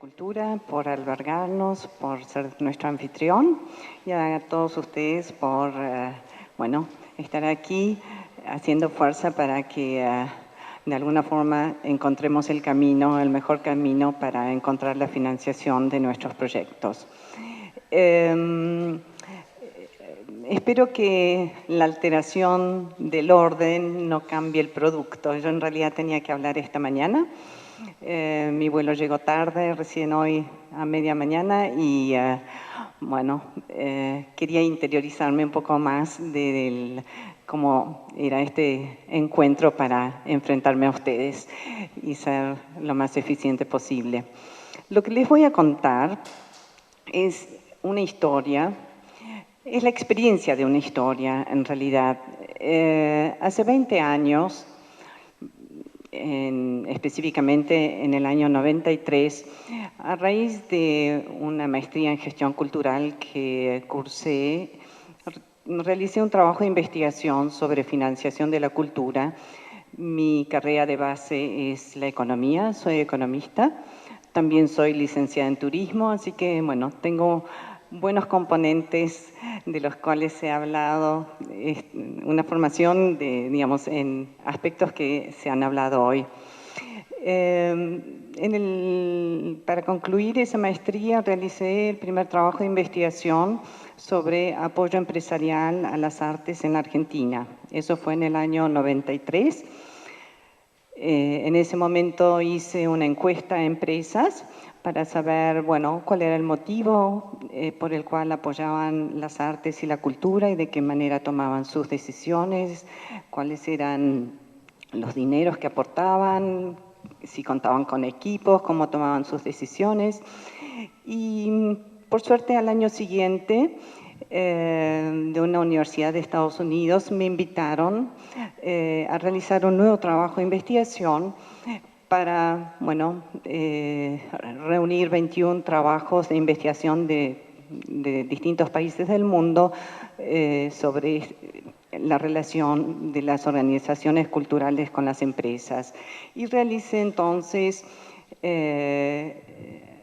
Cultura por albergarnos, por ser nuestro anfitrión y a todos ustedes por, estar aquí haciendo fuerza para que de alguna forma encontremos el camino, el mejor camino para encontrar la financiación de nuestros proyectos. Espero que la alteración del orden no cambie el producto. Yo en realidad tenía que hablar esta mañana. Mi vuelo llegó tarde, recién hoy a media mañana y quería interiorizarme un poco más de cómo era este encuentro para enfrentarme a ustedes y ser lo más eficiente posible. Lo que les voy a contar es una historia, es la experiencia de una historia en realidad. Hace 20 años, específicamente en el año 93, a raíz de una maestría en gestión cultural que cursé, realicé un trabajo de investigación sobre financiación de la cultura. Mi carrera de base es la economía, soy economista, también soy licenciada en turismo, así que bueno, tengo buenos componentes de los cuales he hablado, una formación en aspectos que se han hablado hoy. Para concluir esa maestría realicé el primer trabajo de investigación sobre apoyo empresarial a las artes en Argentina. Eso fue en el año 93. En ese momento hice una encuesta a empresas para saber, cuál era el motivo por el cual apoyaban las artes y la cultura y de qué manera tomaban sus decisiones, cuáles eran los dineros que aportaban, si contaban con equipos, cómo tomaban sus decisiones. Y por suerte al año siguiente, de una universidad de Estados Unidos, me invitaron a realizar un nuevo trabajo de investigación para reunir 21 trabajos de investigación de distintos países del mundo sobre la relación de las organizaciones culturales con las empresas. Y realicé entonces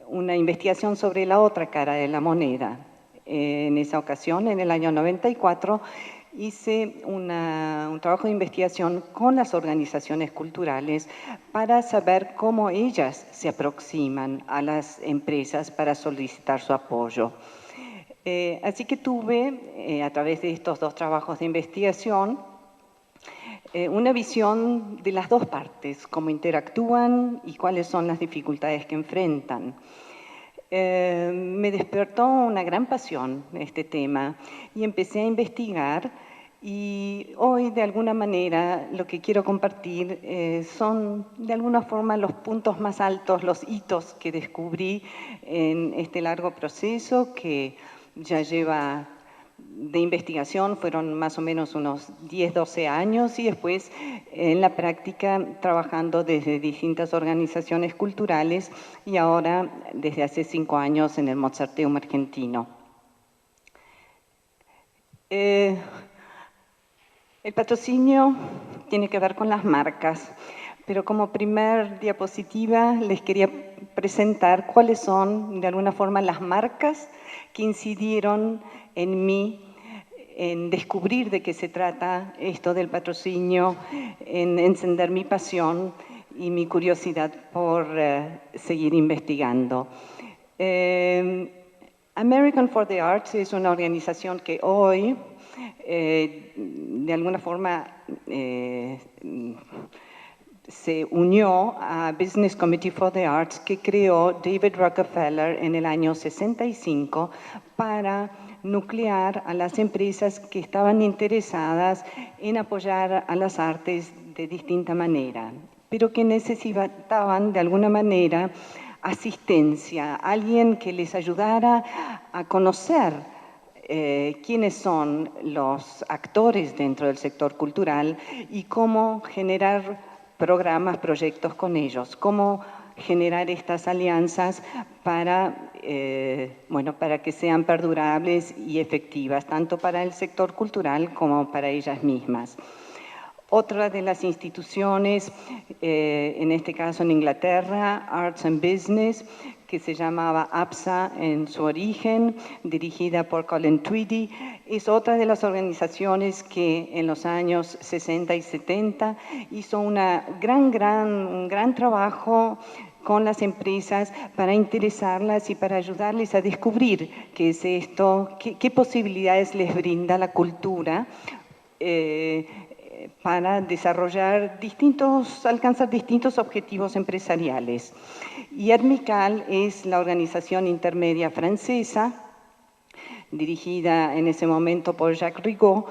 una investigación sobre la otra cara de la moneda. En esa ocasión, en el año 94, hice un trabajo de investigación con las organizaciones culturales para saber cómo ellas se aproximan a las empresas para solicitar su apoyo. Así que tuve, a través de estos dos trabajos de investigación, una visión de las dos partes, cómo interactúan y cuáles son las dificultades que enfrentan. Me despertó una gran pasión este tema y empecé a investigar, y hoy de alguna manera lo que quiero compartir son de alguna forma los puntos más altos, los hitos que descubrí en este largo proceso que ya lleva de investigación, fueron más o menos unos 10, 12 años, y después en la práctica trabajando desde distintas organizaciones culturales y ahora desde hace 5 años en el Mozarteum argentino. El patrocinio tiene que ver con las marcas, pero como primer diapositiva les quería presentar cuáles son de alguna forma las marcas que incidieron en mí, en descubrir de qué se trata esto del patrocinio, en encender mi pasión y mi curiosidad por seguir investigando. American for the Arts es una organización que hoy, de alguna forma, se unió a Business Committee for the Arts, que creó David Rockefeller en el año 65 para nuclear a las empresas que estaban interesadas en apoyar a las artes de distinta manera, pero que necesitaban de alguna manera asistencia, alguien que les ayudara a conocer quiénes son los actores dentro del sector cultural y cómo generar programas, proyectos con ellos, cómo generar estas alianzas para, para que sean perdurables y efectivas, tanto para el sector cultural como para ellas mismas. Otra de las instituciones, en este caso en Inglaterra, Arts and Business, que se llamaba APSA en su origen, dirigida por Colin Tweedy. Es otra de las organizaciones que en los años 60 y 70 hizo un gran trabajo con las empresas para interesarlas y para ayudarles a descubrir qué es esto, qué posibilidades les brinda la cultura para desarrollar alcanzar distintos objetivos empresariales. Y ADMICAL es la organización intermedia francesa, dirigida en ese momento por Jacques Rigaud,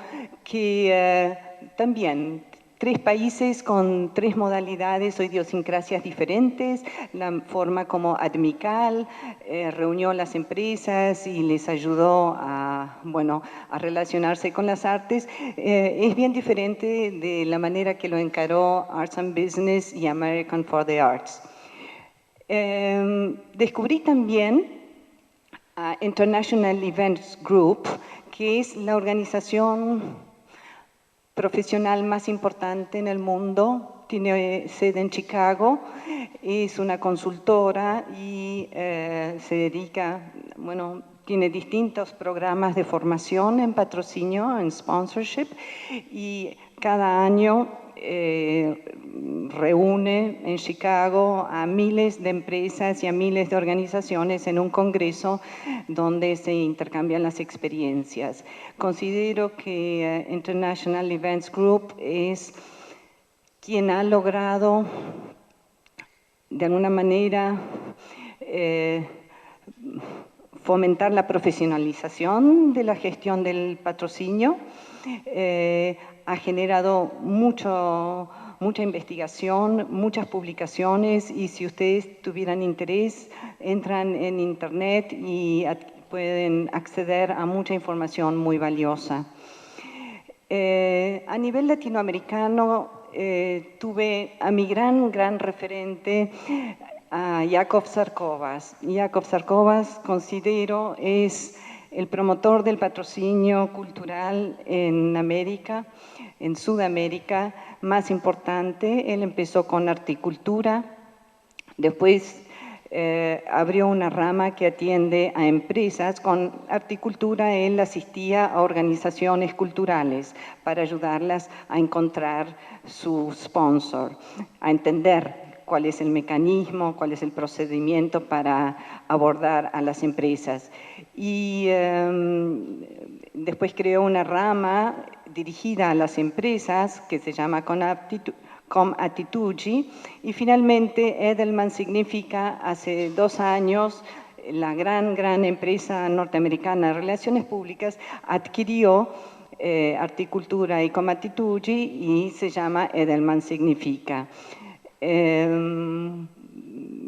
que también 3 países con 3 modalidades o idiosincrasias diferentes. La forma como ADMICAL reunió las empresas y les ayudó a relacionarse con las artes es bien diferente de la manera que lo encaró Arts and Business y American for the Arts. Descubrí también a International Events Group, que es la organización profesional más importante en el mundo, tiene sede en Chicago, es una consultora y se dedica, tiene distintos programas de formación en patrocinio, en sponsorship, y cada año reúne en Chicago a miles de empresas y a miles de organizaciones en un congreso donde se intercambian las experiencias. Considero que International Events Group es quien ha logrado de alguna manera fomentar la profesionalización de la gestión del patrocinio. Ha generado mucha investigación, muchas publicaciones, y si ustedes tuvieran interés, entran en internet y pueden acceder a mucha información muy valiosa. A nivel latinoamericano, tuve a mi gran referente, a Jakub Sarkovas. Jakub Sarkovas, considero, es el promotor del patrocinio cultural en América, en Sudamérica, más importante. Él empezó con articultura, después abrió una rama que atiende a empresas. Con articultura él asistía a organizaciones culturales para ayudarlas a encontrar su sponsor, a entender cuál es el mecanismo, cuál es el procedimiento para abordar a las empresas. Y después creó una rama dirigida a las empresas que se llama ComAttitude, y finalmente Edelman Significa, hace 2 años, la gran empresa norteamericana de relaciones públicas adquirió Articultura y ComAttitude y se llama Edelman Significa.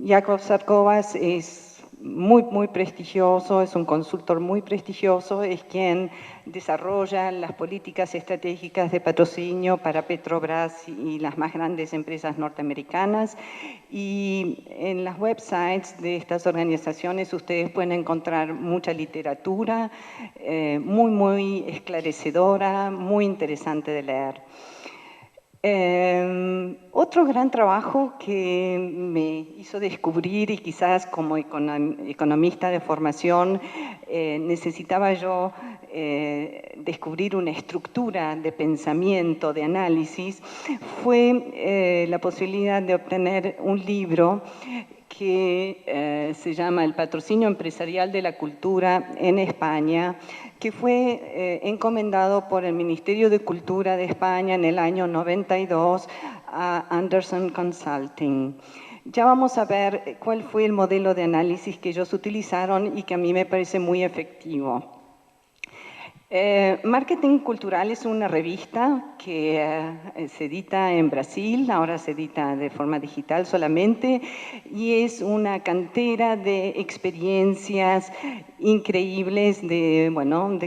Jakub Sarkovas es muy prestigioso, es un consultor muy prestigioso, es quien desarrolla las políticas estratégicas de patrocinio para Petrobras y las más grandes empresas norteamericanas. Y en las websites de estas organizaciones ustedes pueden encontrar mucha literatura muy esclarecedora, muy interesante de leer. Otro gran trabajo que me hizo descubrir, y quizás como economista de formación necesitaba yo descubrir una estructura de pensamiento, de análisis, fue la posibilidad de obtener un libro que se llama El patrocinio empresarial de la cultura en España, que fue encomendado por el Ministerio de Cultura de España en el año 92 a Anderson Consulting. Ya vamos a ver cuál fue el modelo de análisis que ellos utilizaron y que a mí me parece muy efectivo. Marketing Cultural es una revista que se edita en Brasil, ahora se edita de forma digital solamente, y es una cantera de experiencias increíbles de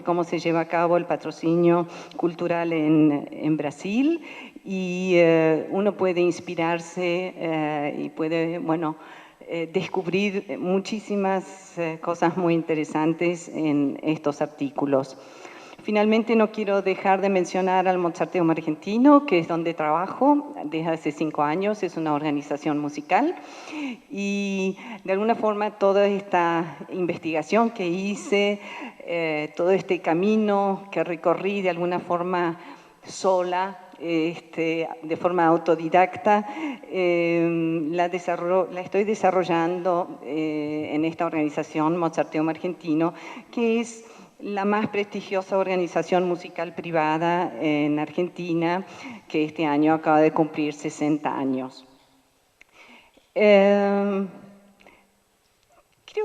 cómo se lleva a cabo el patrocinio cultural en Brasil, y uno puede inspirarse y puede, descubrir muchísimas cosas muy interesantes en estos artículos. Finalmente, no quiero dejar de mencionar al Mozarteum Argentino, que es donde trabajo desde hace 5 años, es una organización musical. Y de alguna forma toda esta investigación que hice, todo este camino que recorrí de alguna forma sola, de forma autodidacta, la estoy desarrollando en esta organización Mozarteum Argentino, que es la más prestigiosa organización musical privada en Argentina, que este año acaba de cumplir 60 años. Creo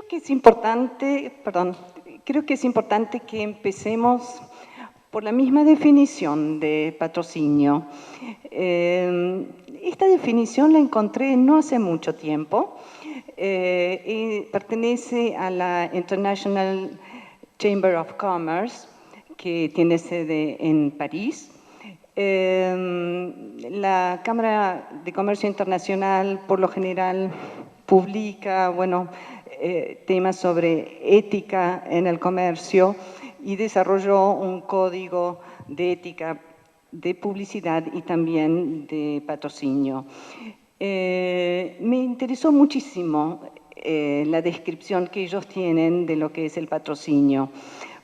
que es importante, que empecemos por la misma definición de patrocinio. Esta definición la encontré no hace mucho tiempo. Pertenece a la International Chamber of Commerce, que tiene sede en París. La Cámara de Comercio Internacional, por lo general, publica, temas sobre ética en el comercio y desarrolló un código de ética de publicidad y también de patrocinio. Me interesó muchísimo la descripción que ellos tienen de lo que es el patrocinio.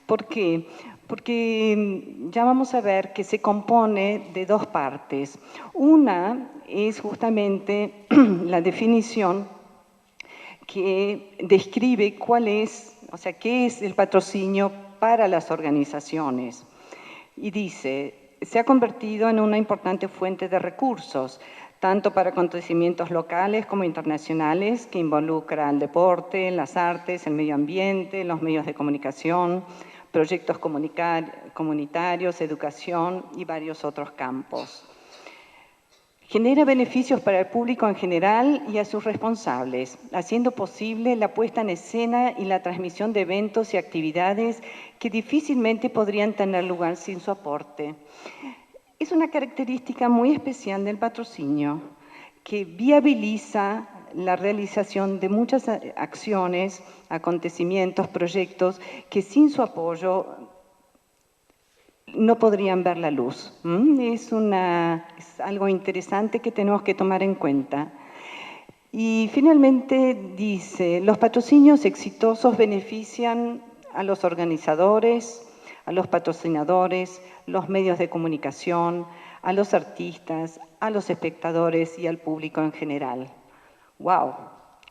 ¿Por qué? Porque ya vamos a ver que se compone de 2 partes. Una es justamente la definición que describe qué es el patrocinio para las organizaciones. Y dice, se ha convertido en una importante fuente de recursos, tanto para acontecimientos locales como internacionales, que involucra el deporte, las artes, el medio ambiente, los medios de comunicación, proyectos comunitarios, educación y varios otros campos. Genera beneficios para el público en general y a sus responsables, haciendo posible la puesta en escena y la transmisión de eventos y actividades que difícilmente podrían tener lugar sin su aporte. Es una característica muy especial del patrocinio, que viabiliza la realización de muchas acciones, acontecimientos, proyectos que sin su apoyo no podrían ver la luz. Es algo interesante que tenemos que tomar en cuenta. Y finalmente dice, los patrocinios exitosos benefician a los organizadores, a los patrocinadores, los medios de comunicación, a los artistas, a los espectadores y al público en general. ¡Wow!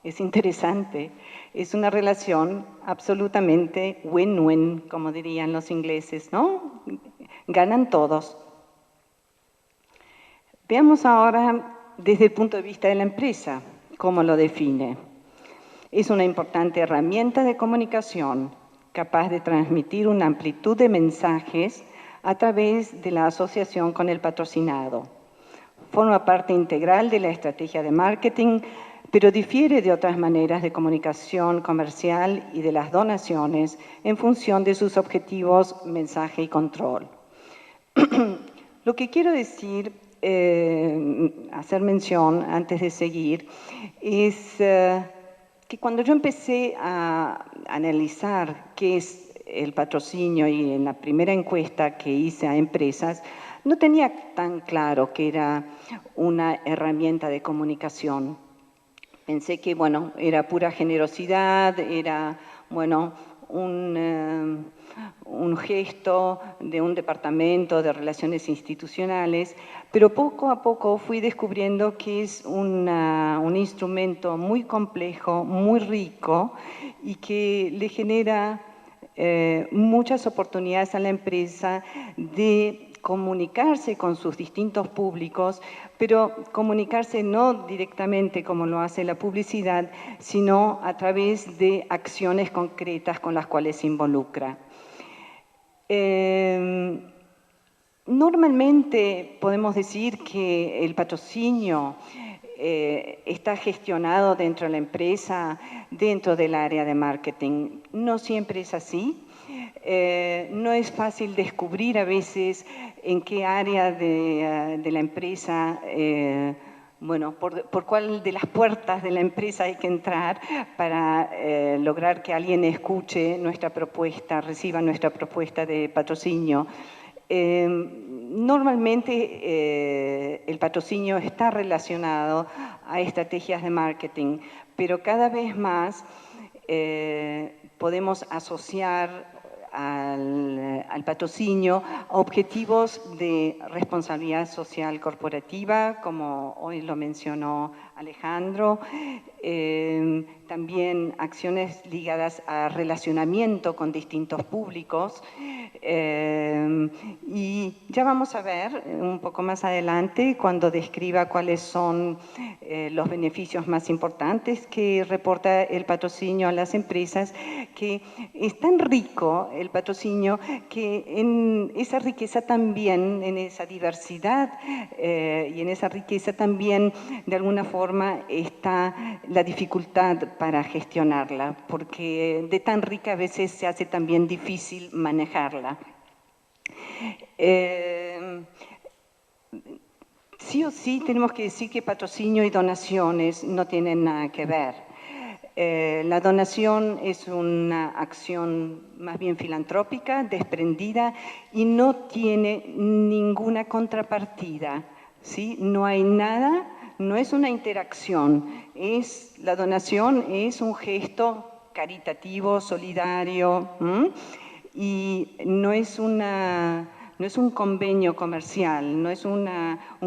Es interesante. Es una relación absolutamente win-win, como dirían los ingleses, ¿no? Ganan todos. Veamos ahora desde el punto de vista de la empresa, cómo lo define. Es una importante herramienta de comunicación, capaz de transmitir una amplitud de mensajes a través de la asociación con el patrocinado. Forma parte integral de la estrategia de marketing, pero difiere de otras maneras de comunicación comercial y de las donaciones en función de sus objetivos, mensaje y control. Lo que quiero decir, hacer mención antes de seguir, es que cuando yo empecé a analizar qué es el patrocinio y en la primera encuesta que hice a empresas, no tenía tan claro que era una herramienta de comunicación. Pensé que, era pura generosidad, era, un gesto de un departamento de relaciones institucionales, pero poco a poco fui descubriendo que es un instrumento muy complejo, muy rico y que le genera muchas oportunidades a la empresa de comunicarse con sus distintos públicos, pero comunicarse no directamente como lo hace la publicidad, sino a través de acciones concretas con las cuales se involucra. Normalmente podemos decir que el patrocinio está gestionado dentro de la empresa, dentro del área de marketing. No siempre es así. No es fácil descubrir a veces en qué área de la empresa bueno, por cuál de las puertas de la empresa hay que entrar para lograr que alguien escuche nuestra propuesta, reciba nuestra propuesta de patrocinio. Normalmente el patrocinio está relacionado a estrategias de marketing, pero cada vez más podemos asociar al patrocinio a objetivos de responsabilidad social corporativa, como hoy lo mencionó Alejandro, también acciones ligadas a relacionamiento con distintos públicos, y ya vamos a ver un poco más adelante cuando describa cuáles son los beneficios más importantes que reporta el patrocinio a las empresas, que es tan rico el patrocinio que en esa riqueza también, en esa diversidad y en esa riqueza también de alguna forma está la dificultad para gestionarla, porque de tan rica a veces se hace también difícil manejarla. Sí o sí tenemos que decir que patrocinio y donaciones no tienen nada que ver. La donación es una acción más bien filantrópica, desprendida y no tiene ninguna contrapartida, ¿sí? No hay nada, no es una interacción, la donación es un gesto caritativo, solidario, y no es un convenio comercial, no es un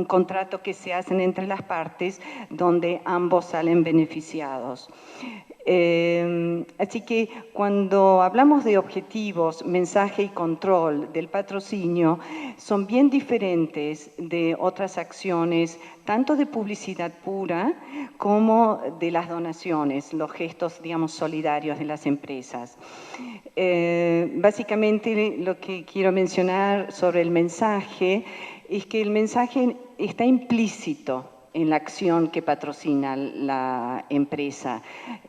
contrato que se hacen entre las partes donde ambos salen beneficiados. Así que cuando hablamos de objetivos, mensaje y control del patrocinio, son bien diferentes de otras acciones, tanto de publicidad pura como de las donaciones, los gestos, digamos, solidarios de las empresas. Básicamente lo que quiero mencionar sobre el mensaje es que el mensaje está implícito en la acción que patrocina la empresa.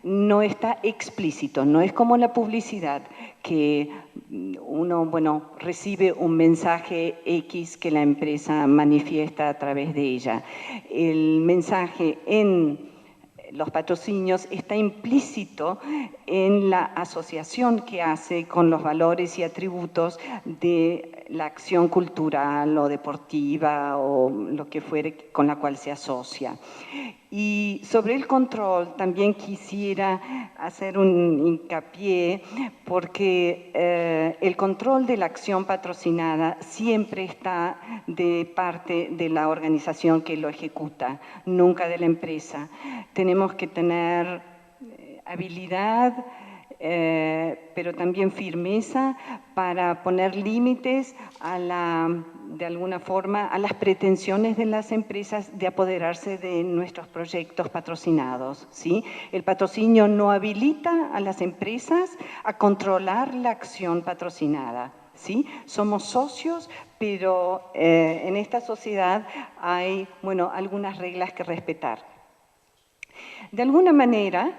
No está explícito, no es como la publicidad, que uno, bueno, recibe un mensaje X que la empresa manifiesta a través de ella. El mensaje en los patrocinios está implícito en la asociación que hace con los valores y atributos de la acción cultural o deportiva o lo que fuere con la cual se asocia. Y sobre el control también quisiera hacer un hincapié porque el control de la acción patrocinada siempre está de parte de la organización que lo ejecuta, nunca de la empresa. Tenemos que tener habilidad, pero también firmeza para poner límites de alguna forma a las pretensiones de las empresas de apoderarse de nuestros proyectos patrocinados, ¿sí? El patrocinio no habilita a las empresas a controlar la acción patrocinada, ¿sí? Somos socios, pero en esta sociedad hay, bueno, algunas reglas que respetar. De alguna manera,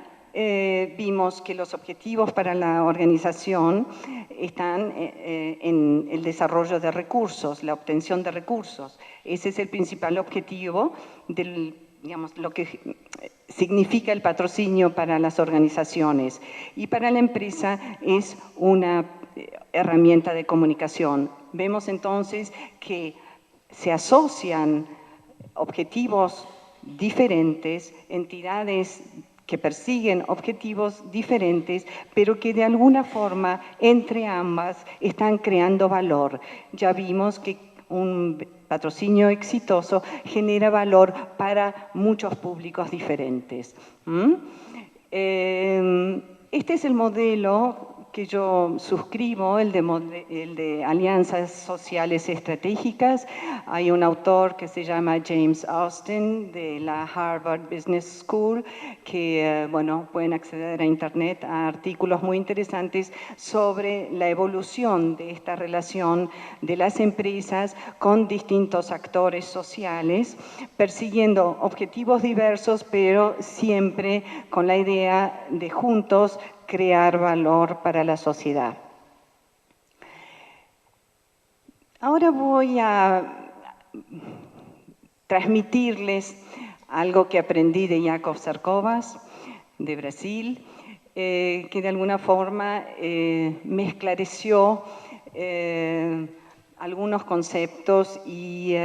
vimos que los objetivos para la organización están en el desarrollo de recursos, la obtención de recursos. Ese es el principal objetivo del, digamos, lo que significa el patrocinio para las organizaciones. Y para la empresa es una herramienta de comunicación. Vemos entonces que se asocian objetivos diferentes, entidades que persiguen objetivos diferentes, pero que de alguna forma entre ambas están creando valor. Ya vimos que un patrocinio exitoso genera valor para muchos públicos diferentes. Este es el modelo que yo suscribo, el de alianzas sociales estratégicas. Hay un autor que se llama James Austin de la Harvard Business School que, bueno, pueden acceder a internet a artículos muy interesantes sobre la evolución de esta relación de las empresas con distintos actores sociales, persiguiendo objetivos diversos, pero siempre con la idea de juntos crear valor para la sociedad. Ahora voy a transmitirles algo que aprendí de Jakub Cercovas, de Brasil, que de alguna forma me esclareció algunos conceptos y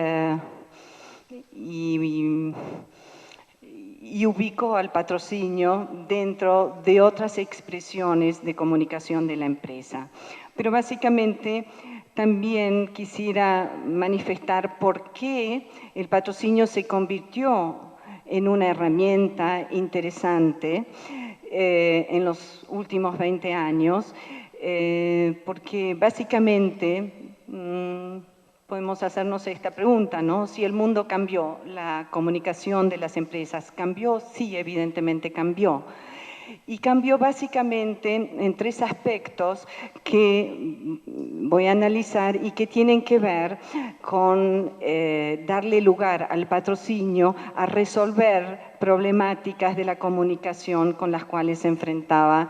ubicó al patrocinio dentro de otras expresiones de comunicación de la empresa. Pero básicamente también quisiera manifestar por qué el patrocinio se convirtió en una herramienta interesante en los últimos 20 años, porque básicamente podemos hacernos esta pregunta, ¿no? Si el mundo cambió, la comunicación de las empresas cambió, sí, evidentemente cambió. Y cambió básicamente en tres aspectos que voy a analizar y que tienen que ver con darle lugar al patrocinio a resolver problemáticas de la comunicación con las cuales se enfrentaba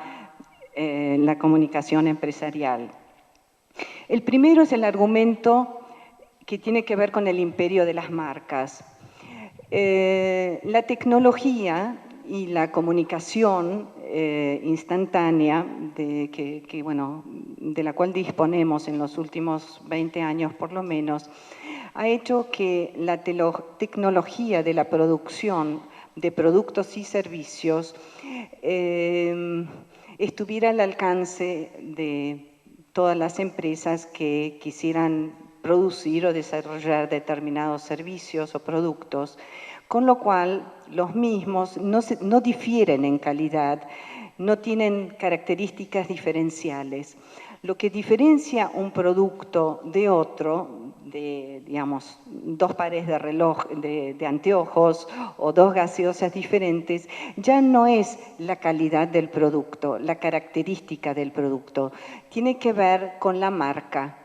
la comunicación empresarial. El primero es el argumento que tiene que ver con el imperio de las marcas. La tecnología y la comunicación instantánea de la cual disponemos en los últimos 20 años por lo menos, ha hecho que la tecnología de la producción de productos y servicios estuviera al alcance de todas las empresas que quisieran producir o desarrollar determinados servicios o productos, con lo cual los mismos no difieren en calidad, no tienen características diferenciales. Lo que diferencia un producto de otro, de, digamos, dos pares de reloj, de anteojos o dos gaseosas diferentes, ya no es la calidad del producto, la característica del producto. Tiene que ver con la marca,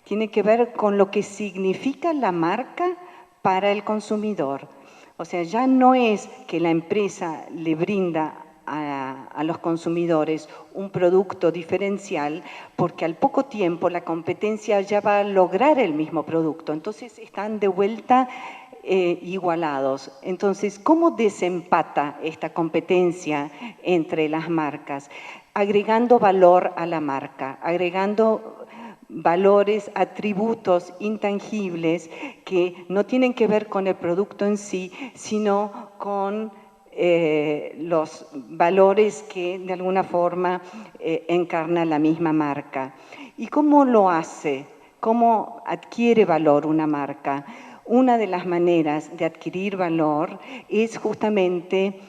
tiene que ver con lo que significa la marca para el consumidor. O sea, ya no es que la empresa le brinda a los consumidores un producto diferencial, porque al poco tiempo la competencia ya va a lograr el mismo producto. Entonces están de vuelta igualados. Entonces, ¿cómo desempata esta competencia entre las marcas? Agregando valor a la marca, agregando valores, atributos intangibles que no tienen que ver con el producto en sí, sino con los valores que de alguna forma encarna la misma marca. ¿Y cómo lo hace? ¿Cómo adquiere valor una marca? Una de las maneras de adquirir valor es justamente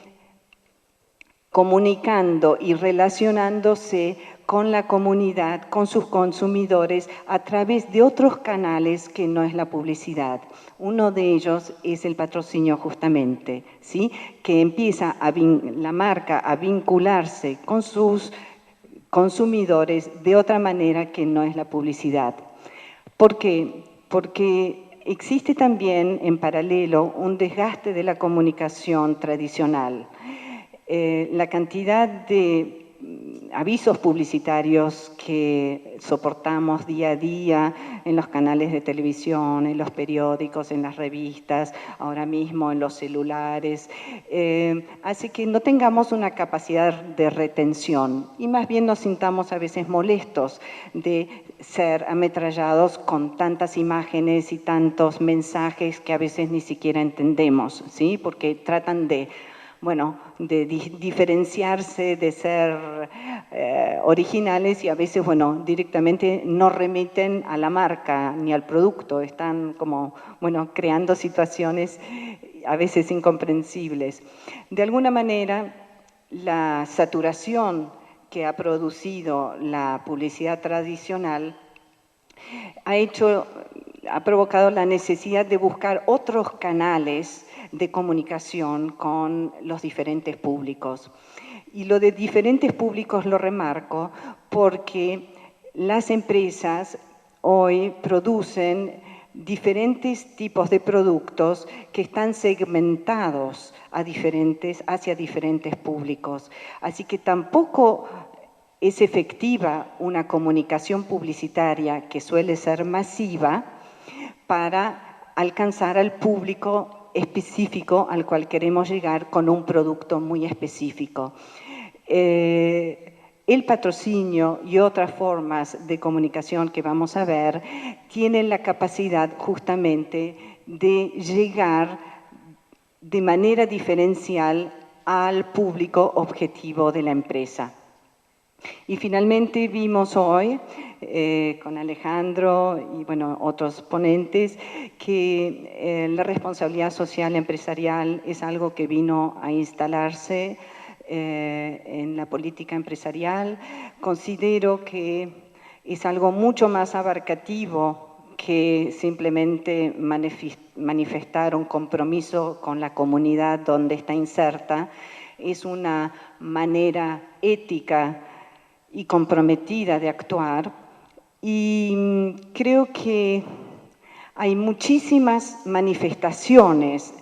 comunicando y relacionándose con la comunidad, con sus consumidores, a través de otros canales que no es la publicidad. Uno de ellos es el patrocinio justamente, ¿sí? Que empieza la marca a vincularse con sus consumidores de otra manera que no es la publicidad. ¿Por qué? Porque existe también en paralelo un desgaste de la comunicación tradicional. La cantidad de avisos publicitarios que soportamos día a día en los canales de televisión, en los periódicos, en las revistas, ahora mismo en los celulares, hace que no tengamos una capacidad de retención y más bien nos sintamos a veces molestos de ser ametrallados con tantas imágenes y tantos mensajes que a veces ni siquiera entendemos, ¿sí? Porque tratan de diferenciarse, de ser originales y a veces, directamente no remiten a la marca ni al producto. Están como, creando situaciones a veces incomprensibles. De alguna manera, la saturación que ha producido la publicidad tradicional ha provocado la necesidad de buscar otros canales de comunicación con los diferentes públicos. Y lo de diferentes públicos lo remarco porque las empresas hoy producen diferentes tipos de productos que están segmentados hacia diferentes públicos. Así que tampoco es efectiva una comunicación publicitaria que suele ser masiva para alcanzar al público específico al cual queremos llegar con un producto muy específico. El patrocinio y otras formas de comunicación que vamos a ver tienen la capacidad justamente de llegar de manera diferencial al público objetivo de la empresa. Y finalmente vimos hoy, con Alejandro y bueno, otros ponentes, que la responsabilidad social empresarial es algo que vino a instalarse en la política empresarial. Considero que es algo mucho más abarcativo que simplemente manifestar un compromiso con la comunidad donde está inserta. Es una manera ética y comprometida de actuar, y creo que hay muchísimas manifestaciones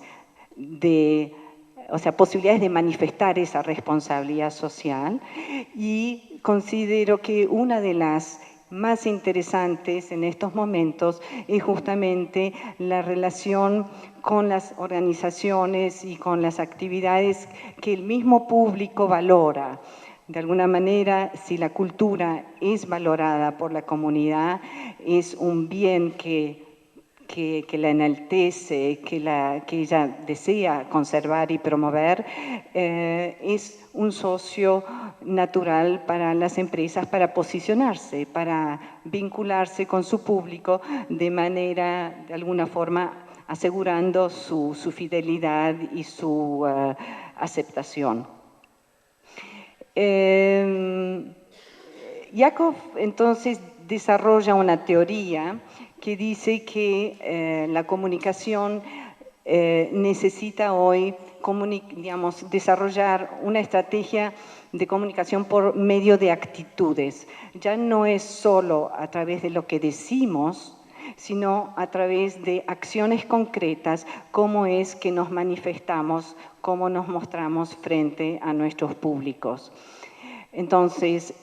posibilidades de manifestar esa responsabilidad social, y considero que una de las más interesantes en estos momentos es justamente la relación con las organizaciones y con las actividades que el mismo público valora. De alguna manera, si la cultura es valorada por la comunidad, es un bien que la enaltece, que ella desea conservar y promover, es un socio natural para las empresas para posicionarse, para vincularse con su público de manera, de alguna forma, asegurando su fidelidad y su aceptación. Yakov entonces desarrolla una teoría que dice que la comunicación necesita hoy, desarrollar una estrategia de comunicación por medio de actitudes. Ya no es solo a través de lo que decimos, sino a través de acciones concretas, cómo es que nos manifestamos, cómo nos mostramos frente a nuestros públicos. Entonces,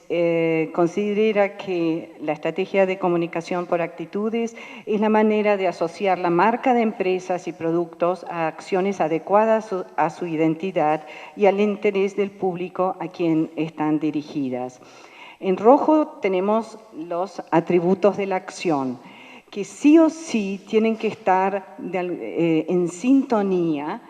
considera que la estrategia de comunicación por actitudes es la manera de asociar la marca de empresas y productos a acciones adecuadas a su identidad y al interés del público a quien están dirigidas. En rojo tenemos los atributos de la acción, que sí o sí tienen que estar en sintonía,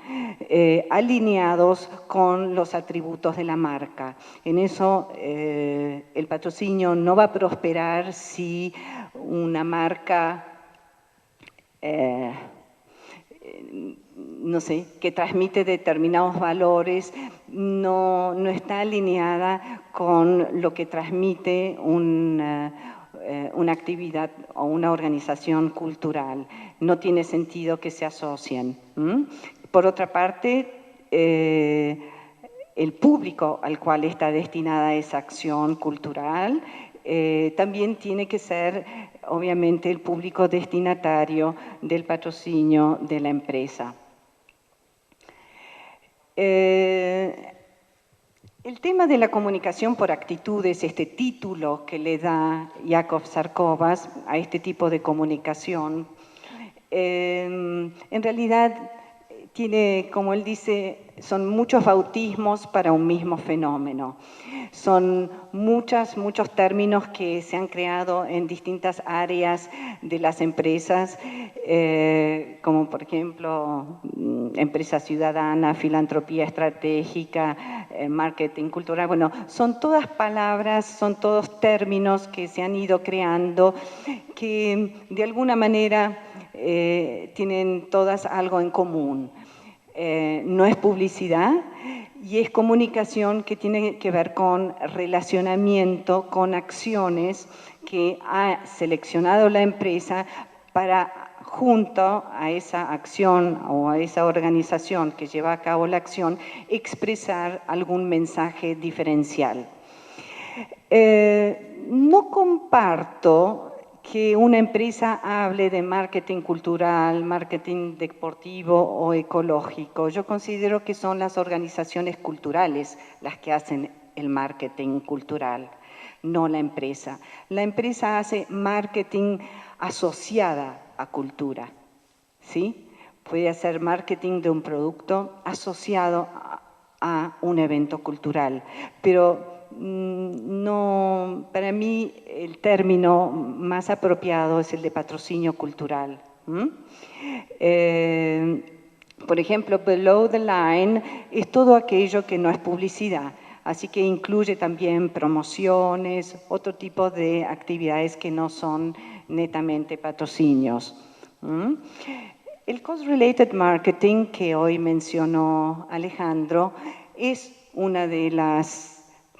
alineados con los atributos de la marca. En eso el patrocinio no va a prosperar si una marca, no sé, que transmite determinados valores, no está alineada con lo que transmite una actividad o una organización cultural. No tiene sentido que se asocien. Por otra parte, el público al cual está destinada esa acción cultural también tiene que ser, obviamente, el público destinatario del patrocinio de la empresa. El tema de la comunicación por actitudes, este título que le da Yakov Sarkovas a este tipo de comunicación, en realidad tiene, como él dice, son muchos bautismos para un mismo fenómeno. Son muchos términos que se han creado en distintas áreas de las empresas, como por ejemplo, empresa ciudadana, filantropía estratégica, marketing cultural. Bueno, son todas palabras, son todos términos que se han ido creando, que de alguna manera tienen todas algo en común. No es publicidad y es comunicación que tiene que ver con relacionamiento, con acciones que ha seleccionado la empresa para, junto a esa acción o a esa organización que lleva a cabo la acción, expresar algún mensaje diferencial. No comparto que una empresa hable de marketing cultural, marketing deportivo o ecológico. Yo considero que son las organizaciones culturales las que hacen el marketing cultural, no la empresa. La empresa hace marketing asociada a cultura, ¿sí? puede hacer marketing de un producto asociado a un evento cultural, pero no, para mí el término más apropiado es el de patrocinio cultural. Por ejemplo, below the line es todo aquello que no es publicidad, así que incluye también promociones, otro tipo de actividades que no son netamente patrocinios. El cost-related marketing que hoy mencionó Alejandro es una de las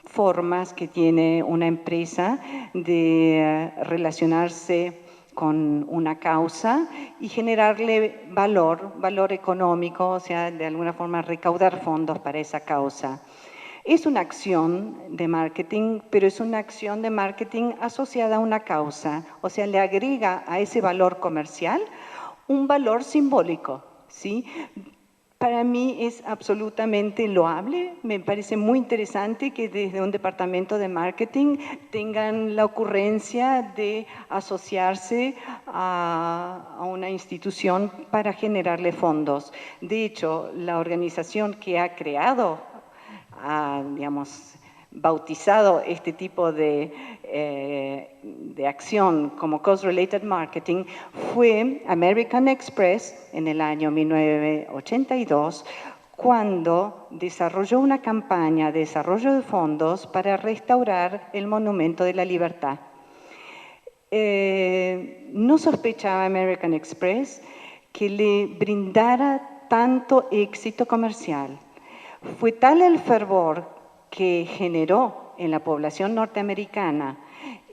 formas que tiene una empresa de relacionarse con una causa y generarle valor económico, o sea, de alguna forma recaudar fondos para esa causa. Es una acción de marketing, pero es una acción de marketing asociada a una causa, o sea, le agrega a ese valor comercial un valor simbólico, ¿sí? Para mí es absolutamente loable, me parece muy interesante que desde un departamento de marketing tengan la ocurrencia de asociarse a una institución para generarle fondos. De hecho, la organización que ha creado, digamos, bautizado este tipo de acción como Cost-Related Marketing fue American Express en el año 1982, cuando desarrolló una campaña de desarrollo de fondos para restaurar el Monumento de la Libertad. No sospechaba American Express que le brindara tanto éxito comercial. Fue tal el fervor que generó en la población norteamericana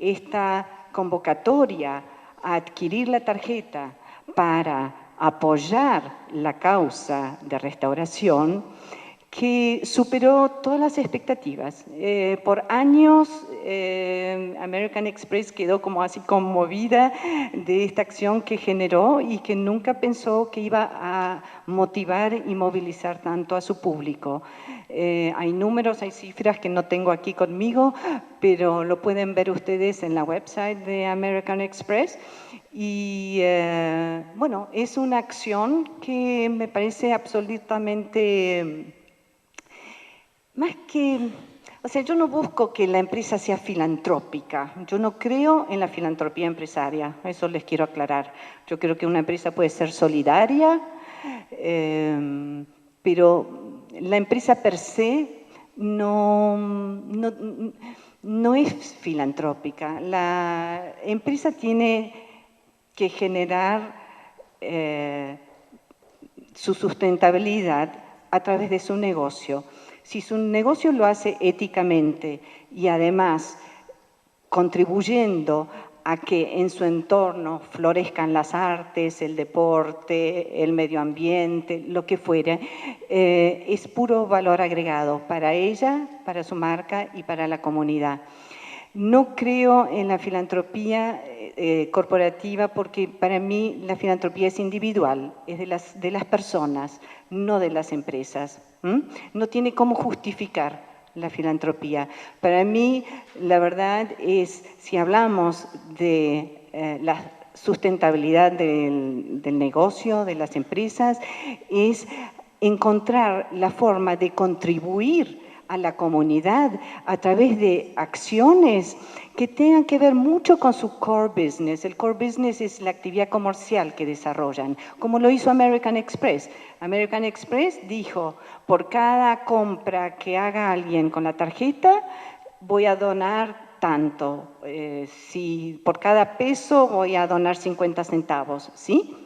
esta convocatoria a adquirir la tarjeta para apoyar la causa de restauración, que superó todas las expectativas. Por años, American Express quedó como así conmovida de esta acción que generó y que nunca pensó que iba a motivar y movilizar tanto a su público. Hay números, hay cifras que no tengo aquí conmigo, pero lo pueden ver ustedes en la website de American Express. Y bueno, es una acción que me parece absolutamente... Más que, o sea, yo no busco que la empresa sea filantrópica. Yo no creo en la filantropía empresaria, eso les quiero aclarar. Yo creo que una empresa puede ser solidaria, pero la empresa per se no es filantrópica. La empresa tiene que generar su sustentabilidad a través de su negocio. Si su negocio lo hace éticamente y además contribuyendo a que en su entorno florezcan las artes, el deporte, el medio ambiente, lo que fuera, es puro valor agregado para ella, para su marca y para la comunidad. No creo en la filantropía corporativa porque para mí la filantropía es individual, es de las personas, no de las empresas. No tiene cómo justificar la filantropía. Para mí, la verdad es, si hablamos de la sustentabilidad del negocio, de las empresas, es encontrar la forma de contribuir a la comunidad a través de acciones que tengan que ver mucho con su core business. El core business es la actividad comercial que desarrollan, como lo hizo American Express. American Express dijo, por cada compra que haga alguien con la tarjeta, voy a donar tanto. Si por cada peso voy a donar 50 centavos, ¿sí?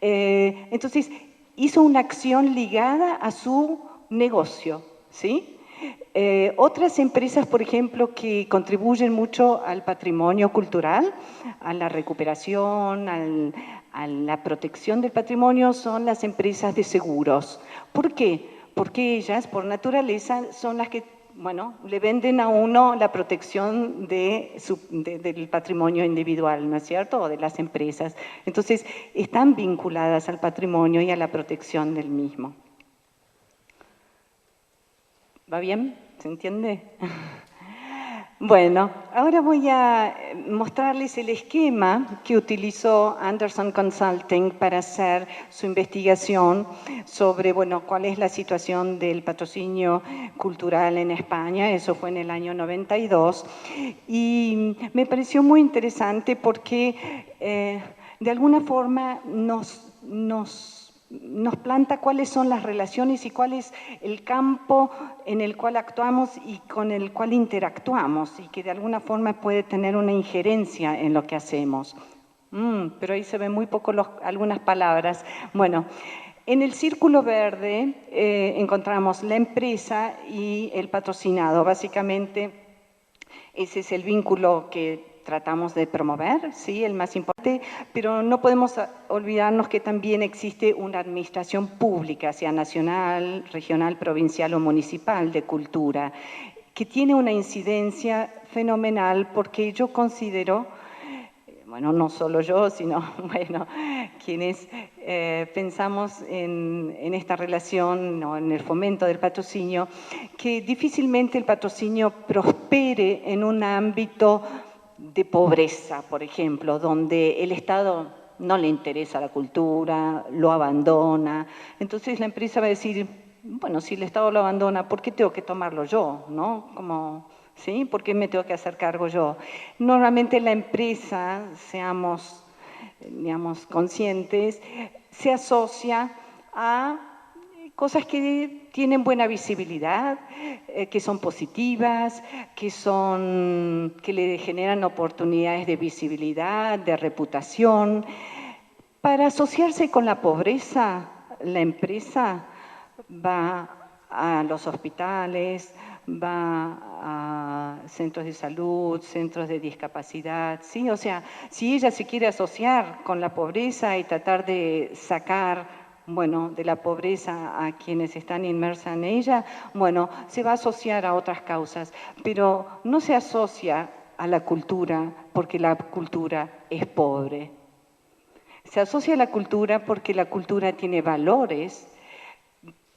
Entonces, hizo una acción ligada a su negocio, ¿sí? Otras empresas, por ejemplo, que contribuyen mucho al patrimonio cultural, a la recuperación, a la protección del patrimonio, son las empresas de seguros. ¿Por qué? Porque ellas, por naturaleza, son las que, bueno, le venden a uno la protección del patrimonio individual, ¿no es cierto?, o de las empresas. Entonces, están vinculadas al patrimonio y a la protección del mismo. ¿Va bien? ¿Se entiende? Bueno, ahora voy a mostrarles el esquema que utilizó Anderson Consulting para hacer su investigación sobre, bueno, cuál es la situación del patrocinio cultural en España. Eso fue en el año 92. Y me pareció muy interesante porque de alguna forma nos planta cuáles son las relaciones y cuál es el campo en el cual actuamos y con el cual interactuamos y que de alguna forma puede tener una injerencia en lo que hacemos. Pero ahí se ven muy poco algunas palabras. Bueno, en el círculo verde encontramos la empresa y el patrocinado. Básicamente ese es el vínculo que tratamos de promover, ¿sí? El más importante, pero no podemos olvidarnos que también existe una administración pública, sea nacional, regional, provincial o municipal de cultura, que tiene una incidencia fenomenal porque yo considero, bueno, no solo yo, sino, bueno, quienes pensamos en esta relación o en el fomento del patrocinio, que difícilmente el patrocinio prospere en un ámbito de pobreza, por ejemplo, donde el Estado no le interesa la cultura, lo abandona. Entonces la empresa va a decir, bueno, si el Estado lo abandona, ¿por qué tengo que tomarlo yo? ¿No? Como, ¿sí? ¿Por qué me tengo que hacer cargo yo? Normalmente la empresa, seamos, digamos, conscientes, se asocia a cosas que tienen buena visibilidad, que son positivas, que le generan oportunidades de visibilidad, de reputación. Para asociarse con la pobreza, la empresa va a los hospitales, va a centros de salud, centros de discapacidad, ¿sí? O sea, si ella se quiere asociar con la pobreza y tratar de sacar, bueno, de la pobreza a quienes están inmersas en ella, bueno, se va a asociar a otras causas, pero no se asocia a la cultura porque la cultura es pobre. Se asocia a la cultura porque la cultura tiene valores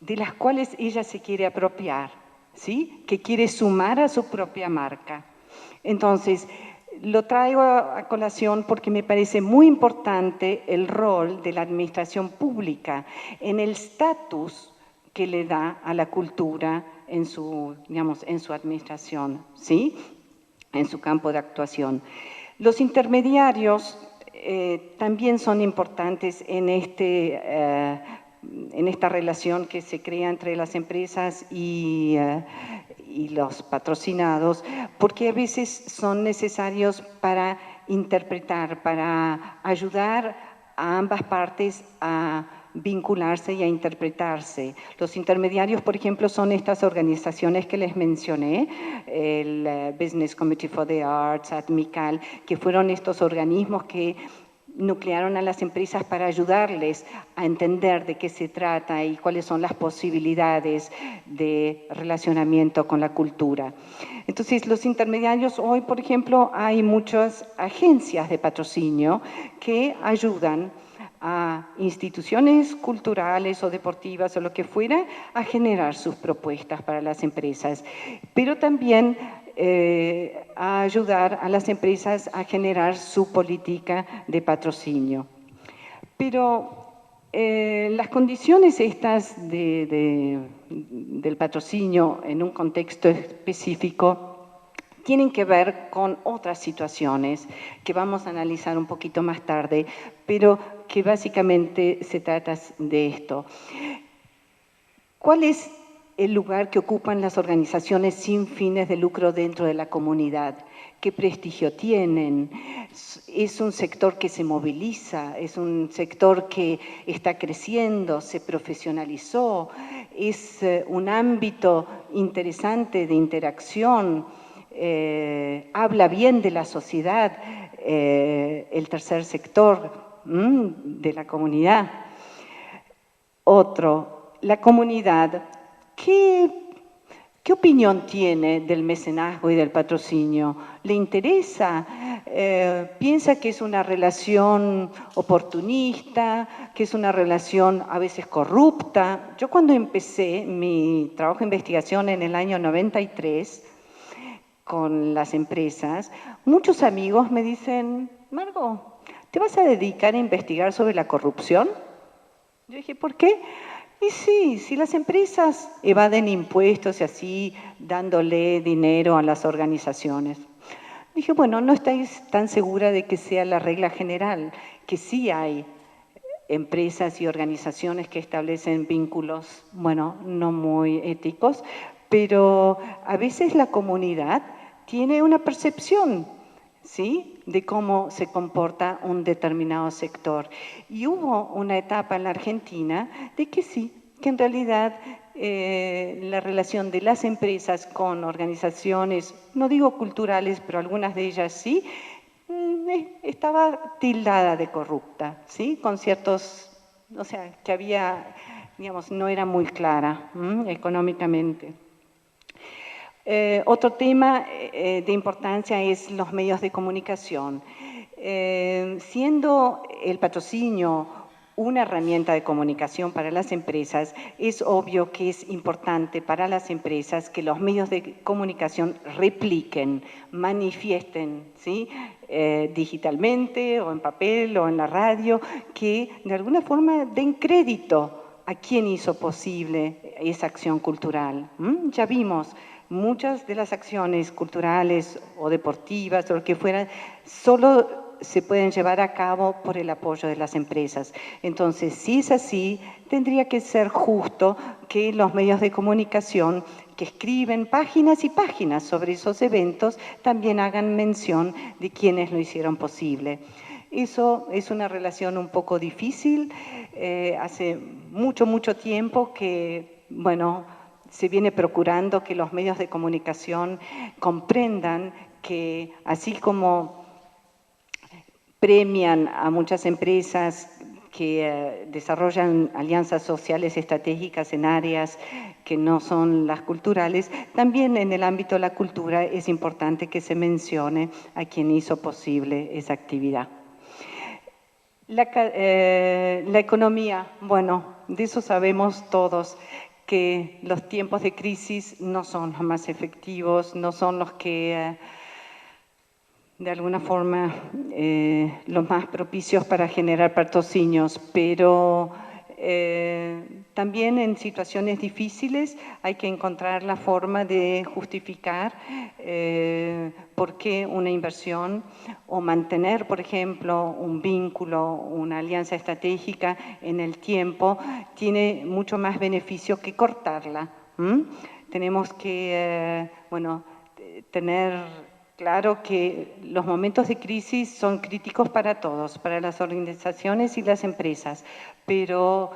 de las cuales ella se quiere apropiar, ¿sí? Que quiere sumar a su propia marca. Entonces, lo traigo a colación porque me parece muy importante el rol de la administración pública en el estatus que le da a la cultura en su, digamos, en su administración, ¿sí? En su campo de actuación. Los intermediarios también son importantes en esta relación que se crea entre las empresas y los patrocinados, porque a veces son necesarios para interpretar, para ayudar a ambas partes a vincularse y a interpretarse. Los intermediarios, por ejemplo, son estas organizaciones que les mencioné, el Business Committee for the Arts, ADMICAL, que fueron estos organismos que nuclearon a las empresas para ayudarles a entender de qué se trata y cuáles son las posibilidades de relacionamiento con la cultura. Entonces, los intermediarios, hoy, por ejemplo, hay muchas agencias de patrocinio que ayudan a instituciones culturales o deportivas o lo que fuera a generar sus propuestas para las empresas, pero también a ayudar a las empresas a generar su política de patrocinio. Pero las condiciones estas del patrocinio en un contexto específico tienen que ver con otras situaciones que vamos a analizar un poquito más tarde, pero que básicamente se trata de esto. ¿Cuál es el lugar que ocupan las organizaciones sin fines de lucro dentro de la comunidad? ¿Qué prestigio tienen? Es un sector que se moviliza, es un sector que está creciendo, se profesionalizó, es un ámbito interesante de interacción, habla bien de la sociedad, el tercer sector de la comunidad. Otro, la comunidad, ¿qué opinión tiene del mecenazgo y del patrocinio? ¿Le interesa? ¿Piensa que es una relación oportunista, que es una relación a veces corrupta? Yo cuando empecé mi trabajo de investigación en el año 93, con las empresas, muchos amigos me dicen, Margo, ¿te vas a dedicar a investigar sobre la corrupción? Yo dije, ¿por qué? Y sí, si las empresas evaden impuestos y así dándole dinero a las organizaciones. Dije, bueno, no estáis tan segura de que sea la regla general, que sí hay empresas y organizaciones que establecen vínculos, bueno, no muy éticos, pero a veces la comunidad tiene una percepción, ¿sí?, de cómo se comporta un determinado sector. Y hubo una etapa en la Argentina de que sí, que en realidad la relación de las empresas con organizaciones, no digo culturales, pero algunas de ellas sí, estaba tildada de corrupta, ¿sí? Con ciertos, o sea, que había, digamos, no era muy clara económicamente. Otro tema de importancia es los medios de comunicación. Siendo el patrocinio una herramienta de comunicación para las empresas, es obvio que es importante para las empresas que los medios de comunicación repliquen, manifiesten, ¿sí?, digitalmente o en papel o en la radio, que de alguna forma den crédito a quien hizo posible esa acción cultural. Ya vimos muchas de las acciones culturales o deportivas o lo que fuera, solo se pueden llevar a cabo por el apoyo de las empresas. Entonces, si es así, tendría que ser justo que los medios de comunicación que escriben páginas y páginas sobre esos eventos también hagan mención de quienes lo hicieron posible. Eso es una relación un poco difícil. Hace mucho tiempo que, bueno, se viene procurando que los medios de comunicación comprendan que así como premian a muchas empresas que desarrollan alianzas sociales estratégicas en áreas que no son las culturales, también en el ámbito de la cultura es importante que se mencione a quien hizo posible esa actividad. La economía, bueno, de eso sabemos todos, que los tiempos de crisis no son los más efectivos, no son los que de alguna forma los más propicios para generar patrocinios, pero también en situaciones difíciles hay que encontrar la forma de justificar por qué una inversión o mantener, por ejemplo, un vínculo, una alianza estratégica en el tiempo tiene mucho más beneficio que cortarla. Tenemos que, bueno, tener claro que los momentos de crisis son críticos para todos, para las organizaciones y las empresas, pero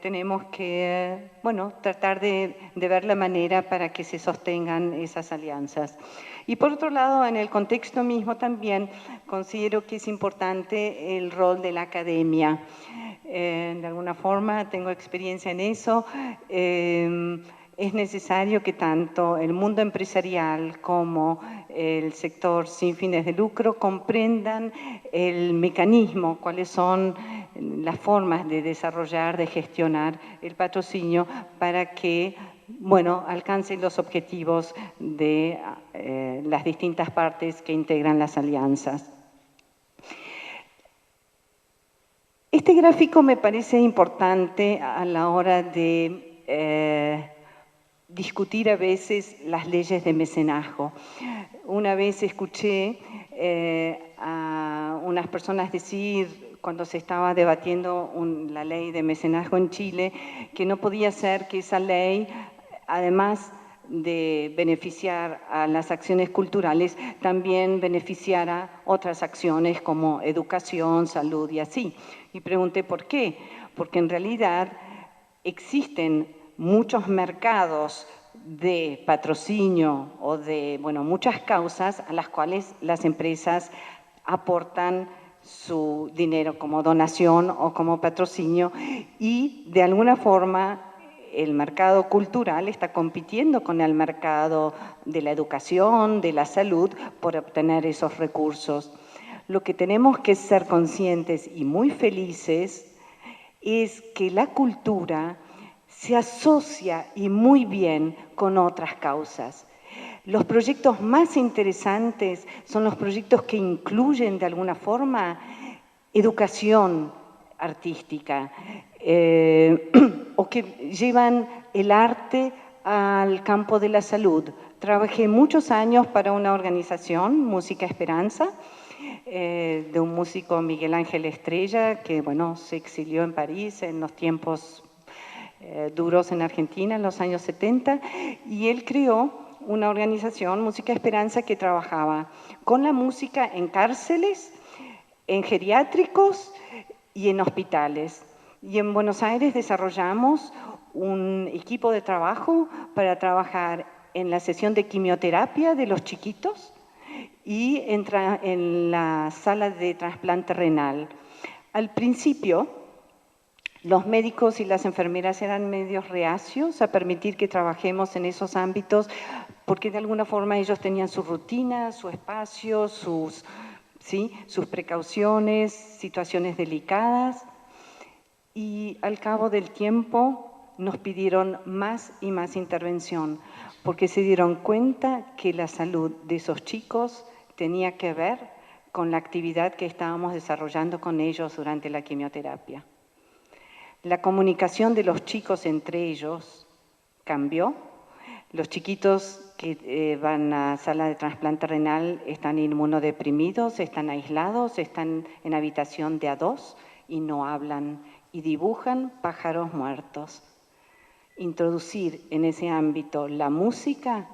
tenemos que, bueno, tratar de ver la manera para que se sostengan esas alianzas. Y por otro lado, en el contexto mismo también considero que es importante el rol de la academia. De alguna forma tengo experiencia en eso. Es necesario que tanto el mundo empresarial como el sector sin fines de lucro comprendan el mecanismo, cuáles son las formas de desarrollar, de gestionar el patrocinio para que, bueno, alcancen los objetivos de las distintas partes que integran las alianzas. Este gráfico me parece importante a la hora de discutir a veces las leyes de mecenazgo. Una vez escuché a unas personas decir, cuando se estaba debatiendo la ley de mecenazgo en Chile, que no podía ser que esa ley, además de beneficiar a las acciones culturales, también beneficiara otras acciones como educación, salud y así. Y pregunté por qué, porque en realidad existen muchos mercados de patrocinio o de, bueno, muchas causas a las cuales las empresas aportan su dinero como donación o como patrocinio y de alguna forma el mercado cultural está compitiendo con el mercado de la educación, de la salud, por obtener esos recursos. Lo que tenemos que ser conscientes y muy felices es que la cultura se asocia y muy bien con otras causas. Los proyectos más interesantes son los proyectos que incluyen de alguna forma educación artística o que llevan el arte al campo de la salud. Trabajé muchos años para una organización, Música Esperanza, de un músico Miguel Ángel Estrella, que bueno, se exilió en París en los tiempos duros en Argentina, en los años 70, y él creó una organización, Música Esperanza, que trabajaba con la música en cárceles, en geriátricos y en hospitales. Y en Buenos Aires desarrollamos un equipo de trabajo para trabajar en la sesión de quimioterapia de los chiquitos y en la sala de trasplante renal. Al principio, los médicos y las enfermeras eran medios reacios a permitir que trabajemos en esos ámbitos porque de alguna forma ellos tenían su rutina, su espacio, sus precauciones, situaciones delicadas. Y al cabo del tiempo nos pidieron más y más intervención porque se dieron cuenta que la salud de esos chicos tenía que ver con la actividad que estábamos desarrollando con ellos durante la quimioterapia. La comunicación de los chicos entre ellos cambió. Los chiquitos que van a sala de trasplante renal están inmunodeprimidos, están aislados, están en habitación de a dos y no hablan y dibujan pájaros muertos. Introducir en ese ámbito la música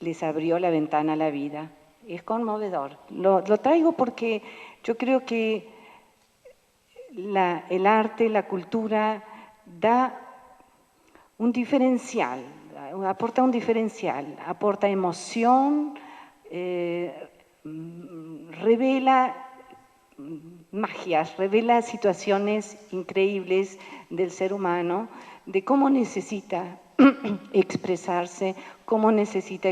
les abrió la ventana a la vida. Es conmovedor. Lo traigo porque yo creo que el arte, la cultura, da un diferencial, aporta un diferencial, aporta emoción, revela magias, revela situaciones increíbles del ser humano, de cómo necesita expresarse, cómo necesita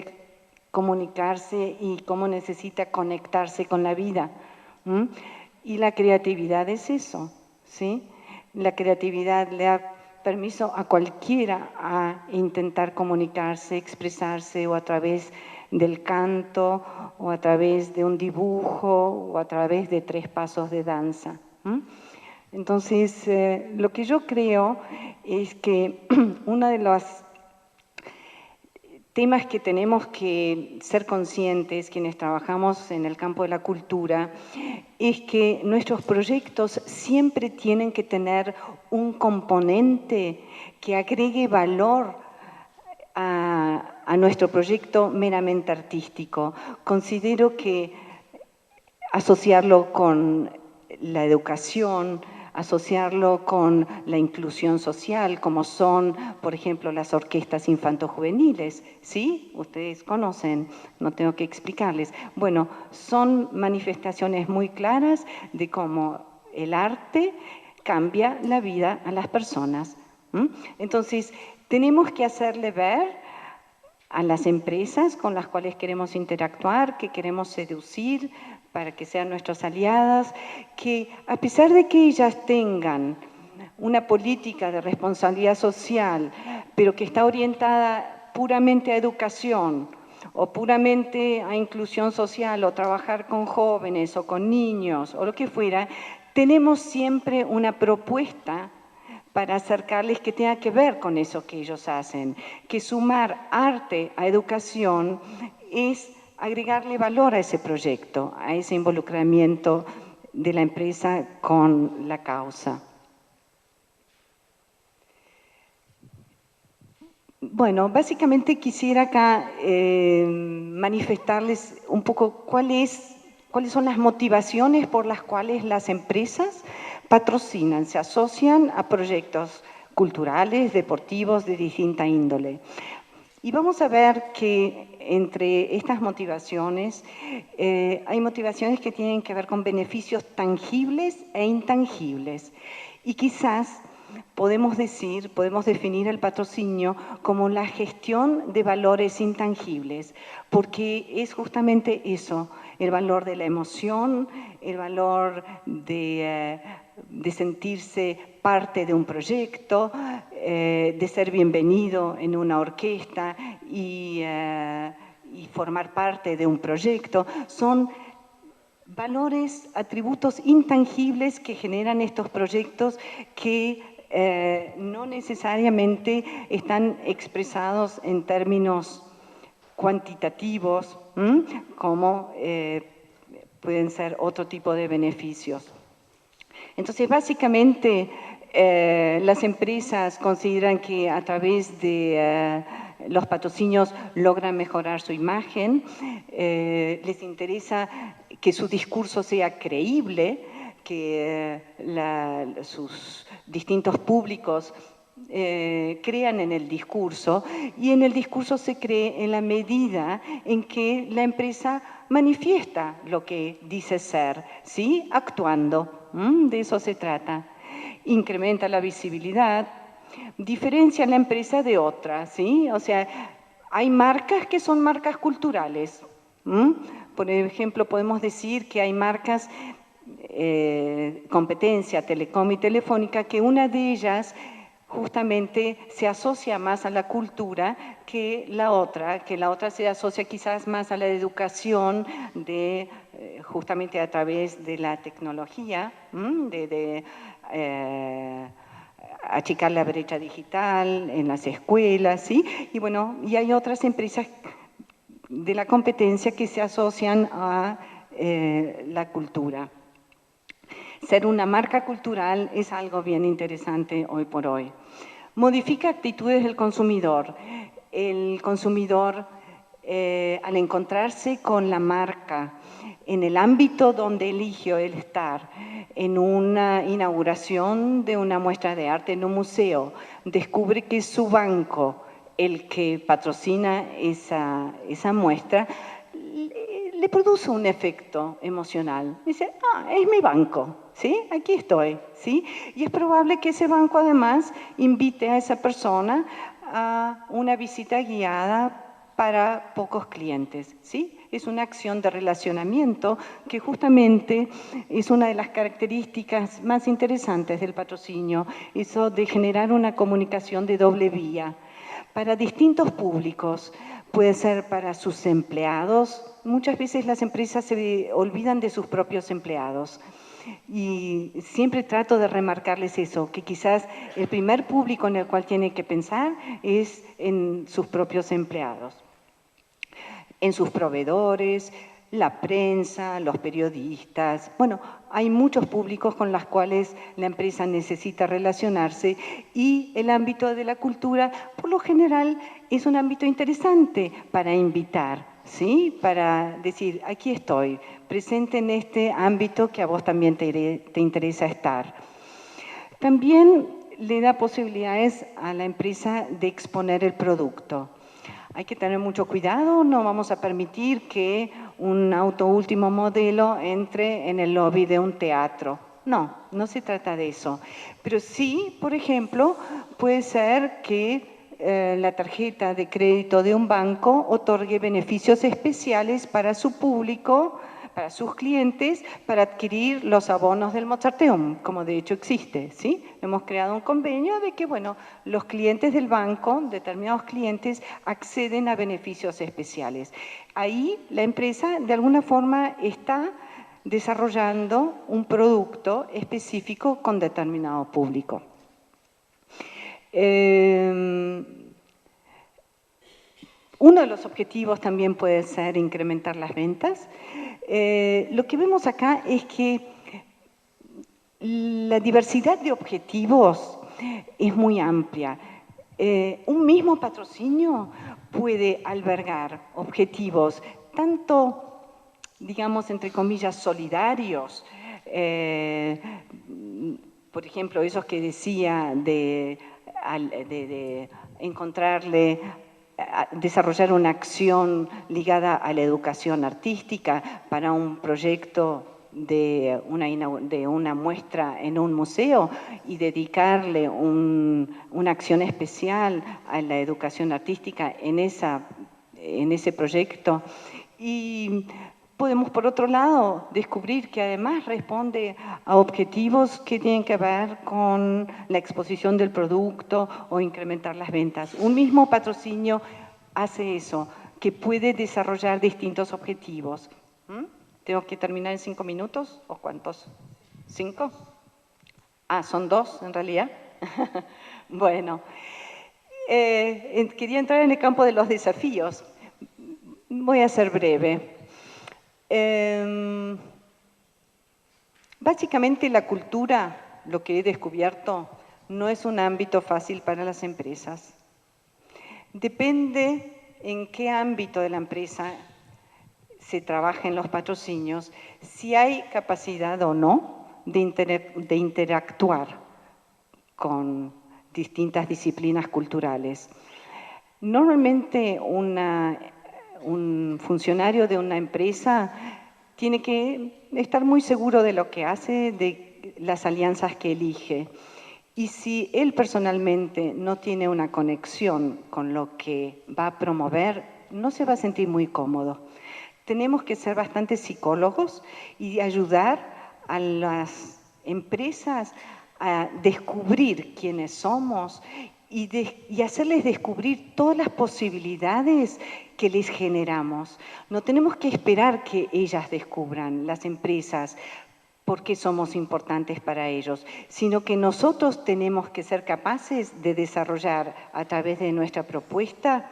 comunicarse y cómo necesita conectarse con la vida. Y la creatividad es eso, ¿sí? La creatividad le da permiso a cualquiera a intentar comunicarse, expresarse o a través del canto o a través de un dibujo o a través de 3 pasos de danza. Entonces, lo que yo creo es que uno de los temas que tenemos que ser conscientes, quienes trabajamos en el campo de la cultura, es que nuestros proyectos siempre tienen que tener un componente que agregue valor a nuestro proyecto meramente artístico. Considero que asociarlo con la educación, asociarlo con la inclusión social, como son, por ejemplo, las orquestas infantojuveniles, ¿sí? Ustedes conocen, no tengo que explicarles. Bueno, son manifestaciones muy claras de cómo el arte cambia la vida a las personas. Entonces, tenemos que hacerle ver a las empresas con las cuales queremos interactuar, que queremos seducir, para que sean nuestras aliadas, que a pesar de que ellas tengan una política de responsabilidad social, pero que está orientada puramente a educación o puramente a inclusión social o trabajar con jóvenes o con niños o lo que fuera, tenemos siempre una propuesta para acercarles que tenga que ver con eso que ellos hacen, que sumar arte a educación es agregarle valor a ese proyecto, a ese involucramiento de la empresa con la causa. Bueno, básicamente quisiera acá manifestarles un poco cuáles son las motivaciones por las cuales las empresas patrocinan, se asocian a proyectos culturales, deportivos, de distinta índole. Y vamos a ver que entre estas motivaciones hay motivaciones que tienen que ver con beneficios tangibles e intangibles. Y quizás podemos definir el patrocinio como la gestión de valores intangibles, porque es justamente eso, el valor de la emoción, el valor de sentirse parte de un proyecto, de ser bienvenido en una orquesta y formar parte de un proyecto. Son valores, atributos intangibles que generan estos proyectos que no necesariamente están expresados en términos cuantitativos, como pueden ser otro tipo de beneficios. Entonces, básicamente, las empresas consideran que a través de los patrocinios logran mejorar su imagen, les interesa que su discurso sea creíble, que sus distintos públicos crean en el discurso, y en el discurso se cree en la medida en que la empresa manifiesta lo que dice ser, ¿sí? Actuando, de eso se trata. Incrementa la visibilidad, diferencia a la empresa de otras, ¿sí? O sea, hay marcas que son marcas culturales. Por ejemplo, podemos decir que hay marcas competencia, Telecom y Telefónica, que una de ellas justamente se asocia más a la cultura que la otra se asocia quizás más a la educación, justamente a través de la tecnología, achicar la brecha digital en las escuelas, ¿sí? Y bueno, y hay otras empresas de la competencia que se asocian a la cultura. Ser una marca cultural es algo bien interesante hoy por hoy. Modifica actitudes del consumidor. El consumidor, al encontrarse con la marca en el ámbito donde eligió el estar, en una inauguración de una muestra de arte en un museo, descubre que es su banco el que patrocina esa muestra, le produce un efecto emocional. Dice, es mi banco, ¿sí? Aquí estoy, ¿sí? Y es probable que ese banco además invite a esa persona a una visita guiada para pocos clientes, ¿sí? Es una acción de relacionamiento que justamente es una de las características más interesantes del patrocinio, eso de generar una comunicación de doble vía para distintos públicos. Puede ser para sus empleados. Muchas veces las empresas se olvidan de sus propios empleados. Y siempre trato de remarcarles eso, que quizás el primer público en el cual tienen que pensar es en sus propios empleados, en sus proveedores, la prensa, los periodistas. Bueno, hay muchos públicos con los cuales la empresa necesita relacionarse y el ámbito de la cultura, por lo general, es un ámbito interesante para invitar, ¿sí? Para decir, aquí estoy, presente en este ámbito que a vos también te interesa estar. También le da posibilidades a la empresa de exponer el producto. Hay que tener mucho cuidado, no vamos a permitir que un auto último modelo entre en el lobby de un teatro. No, no se trata de eso. Pero sí, por ejemplo, puede ser que la tarjeta de crédito de un banco otorgue beneficios especiales para su público, para sus clientes, para adquirir los abonos del Mozarteum, como de hecho existe, ¿sí? Hemos creado un convenio de que, bueno, los clientes del banco, determinados clientes, acceden a beneficios especiales. Ahí la empresa, de alguna forma, está desarrollando un producto específico con determinado público. Uno de los objetivos también puede ser incrementar las ventas. Lo que vemos acá es que la diversidad de objetivos es muy amplia. Un mismo patrocinio puede albergar objetivos tanto, digamos, entre comillas, solidarios, por ejemplo, esos que decía de desarrollar una acción ligada a la educación artística para un proyecto de una muestra en un museo y dedicarle una acción especial a la educación artística en ese proyecto. Y Podemos, por otro lado, descubrir que además responde a objetivos que tienen que ver con la exposición del producto o incrementar las ventas. Un mismo patrocinio hace eso, que puede desarrollar distintos objetivos. ¿Tengo que terminar en 5 minutos o cuántos? ¿5? Ah, son 2 en realidad. Bueno, quería entrar en el campo de los desafíos. Voy a ser breve. Básicamente la cultura, lo que he descubierto, no es un ámbito fácil para las empresas. Depende en qué ámbito de la empresa se trabaja en los patrocinios, si hay capacidad o no de interactuar con distintas disciplinas culturales. Normalmente un funcionario de una empresa tiene que estar muy seguro de lo que hace, de las alianzas que elige. Y si él personalmente no tiene una conexión con lo que va a promover, no se va a sentir muy cómodo. Tenemos que ser bastante psicólogos y ayudar a las empresas a descubrir quiénes somos y hacerles descubrir todas las posibilidades que les generamos. No tenemos que esperar que ellas descubran, las empresas, por qué somos importantes para ellos, sino que nosotros tenemos que ser capaces de desarrollar a través de nuestra propuesta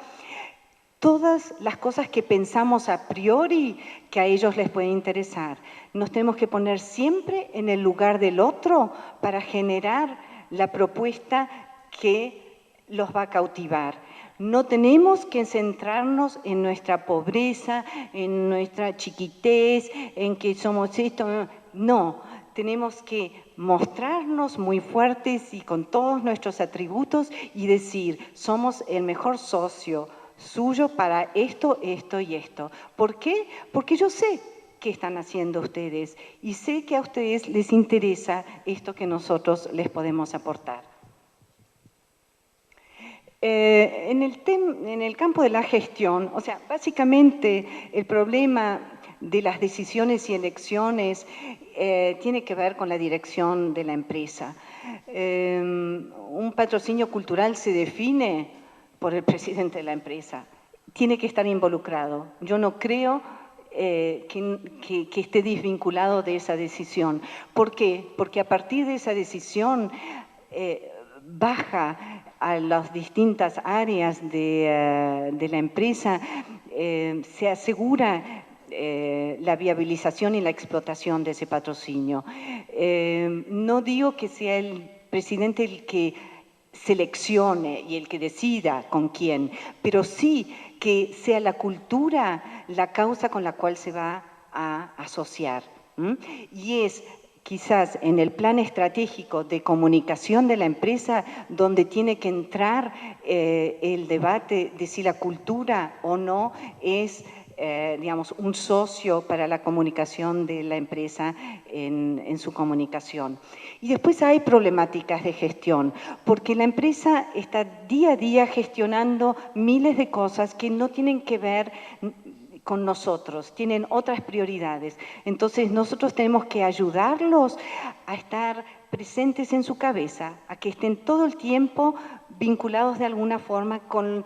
todas las cosas que pensamos a priori que a ellos les puede interesar. Nos tenemos que poner siempre en el lugar del otro para generar la propuesta que los va a cautivar. No tenemos que centrarnos en nuestra pobreza, en nuestra chiquitez, en que somos esto. No, tenemos que mostrarnos muy fuertes y con todos nuestros atributos y decir, somos el mejor socio suyo para esto, esto y esto. ¿Por qué? Porque yo sé qué están haciendo ustedes y sé que a ustedes les interesa esto que nosotros les podemos aportar. En el campo de la gestión, o sea, básicamente el problema de las decisiones y elecciones tiene que ver con la dirección de la empresa. Un patrocinio cultural se define por el presidente de la empresa. Tiene que estar involucrado. Yo no creo que esté desvinculado de esa decisión. ¿Por qué? Porque a partir de esa decisión baja a las distintas áreas de la empresa, se asegura la viabilización y la explotación de ese patrocinio. No digo que sea el presidente el que seleccione y el que decida con quién, pero sí que sea la cultura la causa con la cual se va a asociar. Y es quizás en el plan estratégico de comunicación de la empresa donde tiene que entrar el debate de si la cultura o no es digamos, un socio para la comunicación de la empresa en su comunicación. Y después hay problemáticas de gestión, porque la empresa está día a día gestionando miles de cosas que no tienen que ver con nosotros, tienen otras prioridades. Entonces nosotros tenemos que ayudarlos a estar presentes en su cabeza, a que estén todo el tiempo vinculados de alguna forma con...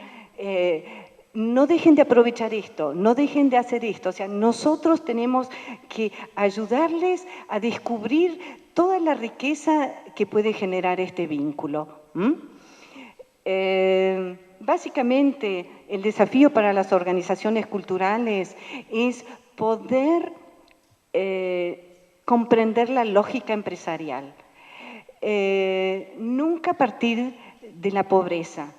no dejen de aprovechar esto, no dejen de hacer esto. O sea, nosotros tenemos que ayudarles a descubrir toda la riqueza que puede generar este vínculo. Básicamente, el desafío para las organizaciones culturales es poder comprender la lógica empresarial. Nunca partir de la pobreza.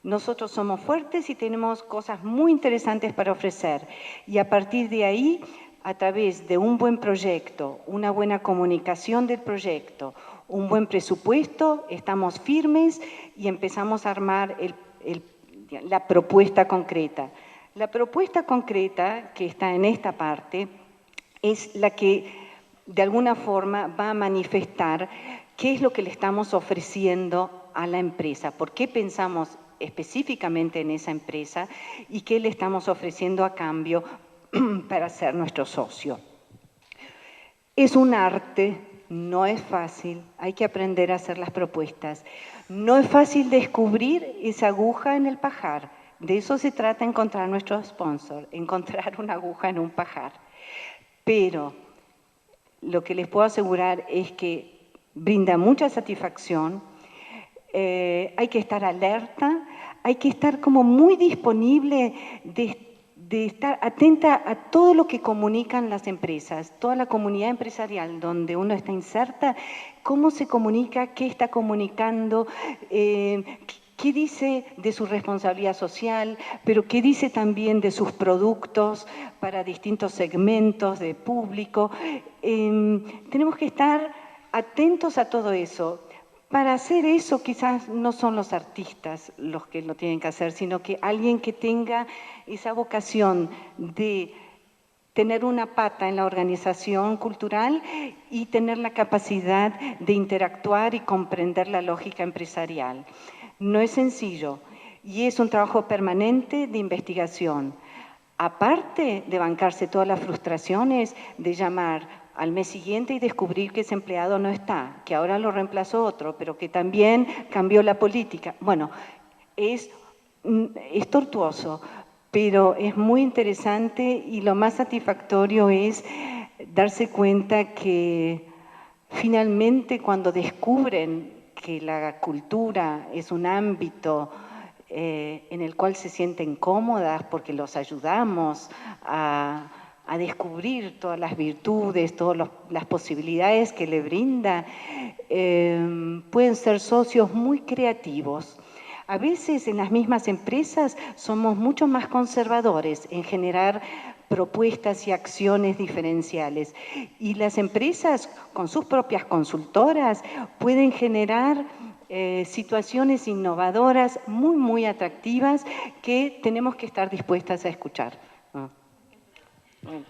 Nosotros somos fuertes y tenemos cosas muy interesantes para ofrecer. Y a partir de ahí, a través de un buen proyecto, una buena comunicación del proyecto, un buen presupuesto, estamos firmes y empezamos a armar la propuesta concreta. La propuesta concreta que está en esta parte es la que de alguna forma va a manifestar qué es lo que le estamos ofreciendo a la empresa, por qué pensamos específicamente en esa empresa y qué le estamos ofreciendo a cambio para ser nuestro socio. Es un arte, no es fácil, hay que aprender a hacer las propuestas. No es fácil descubrir esa aguja en el pajar. De eso se trata encontrar nuestro sponsor, encontrar una aguja en un pajar. Pero lo que les puedo asegurar es que brinda mucha satisfacción, hay que estar alerta, hay que estar como muy disponible de estar atenta a todo lo que comunican las empresas, toda la comunidad empresarial donde uno está inserta, cómo se comunica, qué está comunicando, qué dice de su responsabilidad social, pero qué dice también de sus productos para distintos segmentos de público. Tenemos que estar atentos a todo eso. Para hacer eso quizás no son los artistas los que lo tienen que hacer, sino que alguien que tenga esa vocación de tener una pata en la organización cultural y tener la capacidad de interactuar y comprender la lógica empresarial. No es sencillo y es un trabajo permanente de investigación. Aparte de bancarse todas las frustraciones de llamar al mes siguiente y descubrir que ese empleado no está, que ahora lo reemplazó otro, pero que también cambió la política. Bueno, es tortuoso, pero es muy interesante y lo más satisfactorio es darse cuenta que finalmente cuando descubren que la cultura es un ámbito en el cual se sienten cómodas porque los ayudamos a descubrir todas las virtudes, todas las posibilidades que le brinda, pueden ser socios muy creativos. A veces en las mismas empresas somos mucho más conservadores en generar propuestas y acciones diferenciales. Y las empresas con sus propias consultoras pueden generar situaciones innovadoras muy, muy atractivas que tenemos que estar dispuestas a escuchar. Bueno,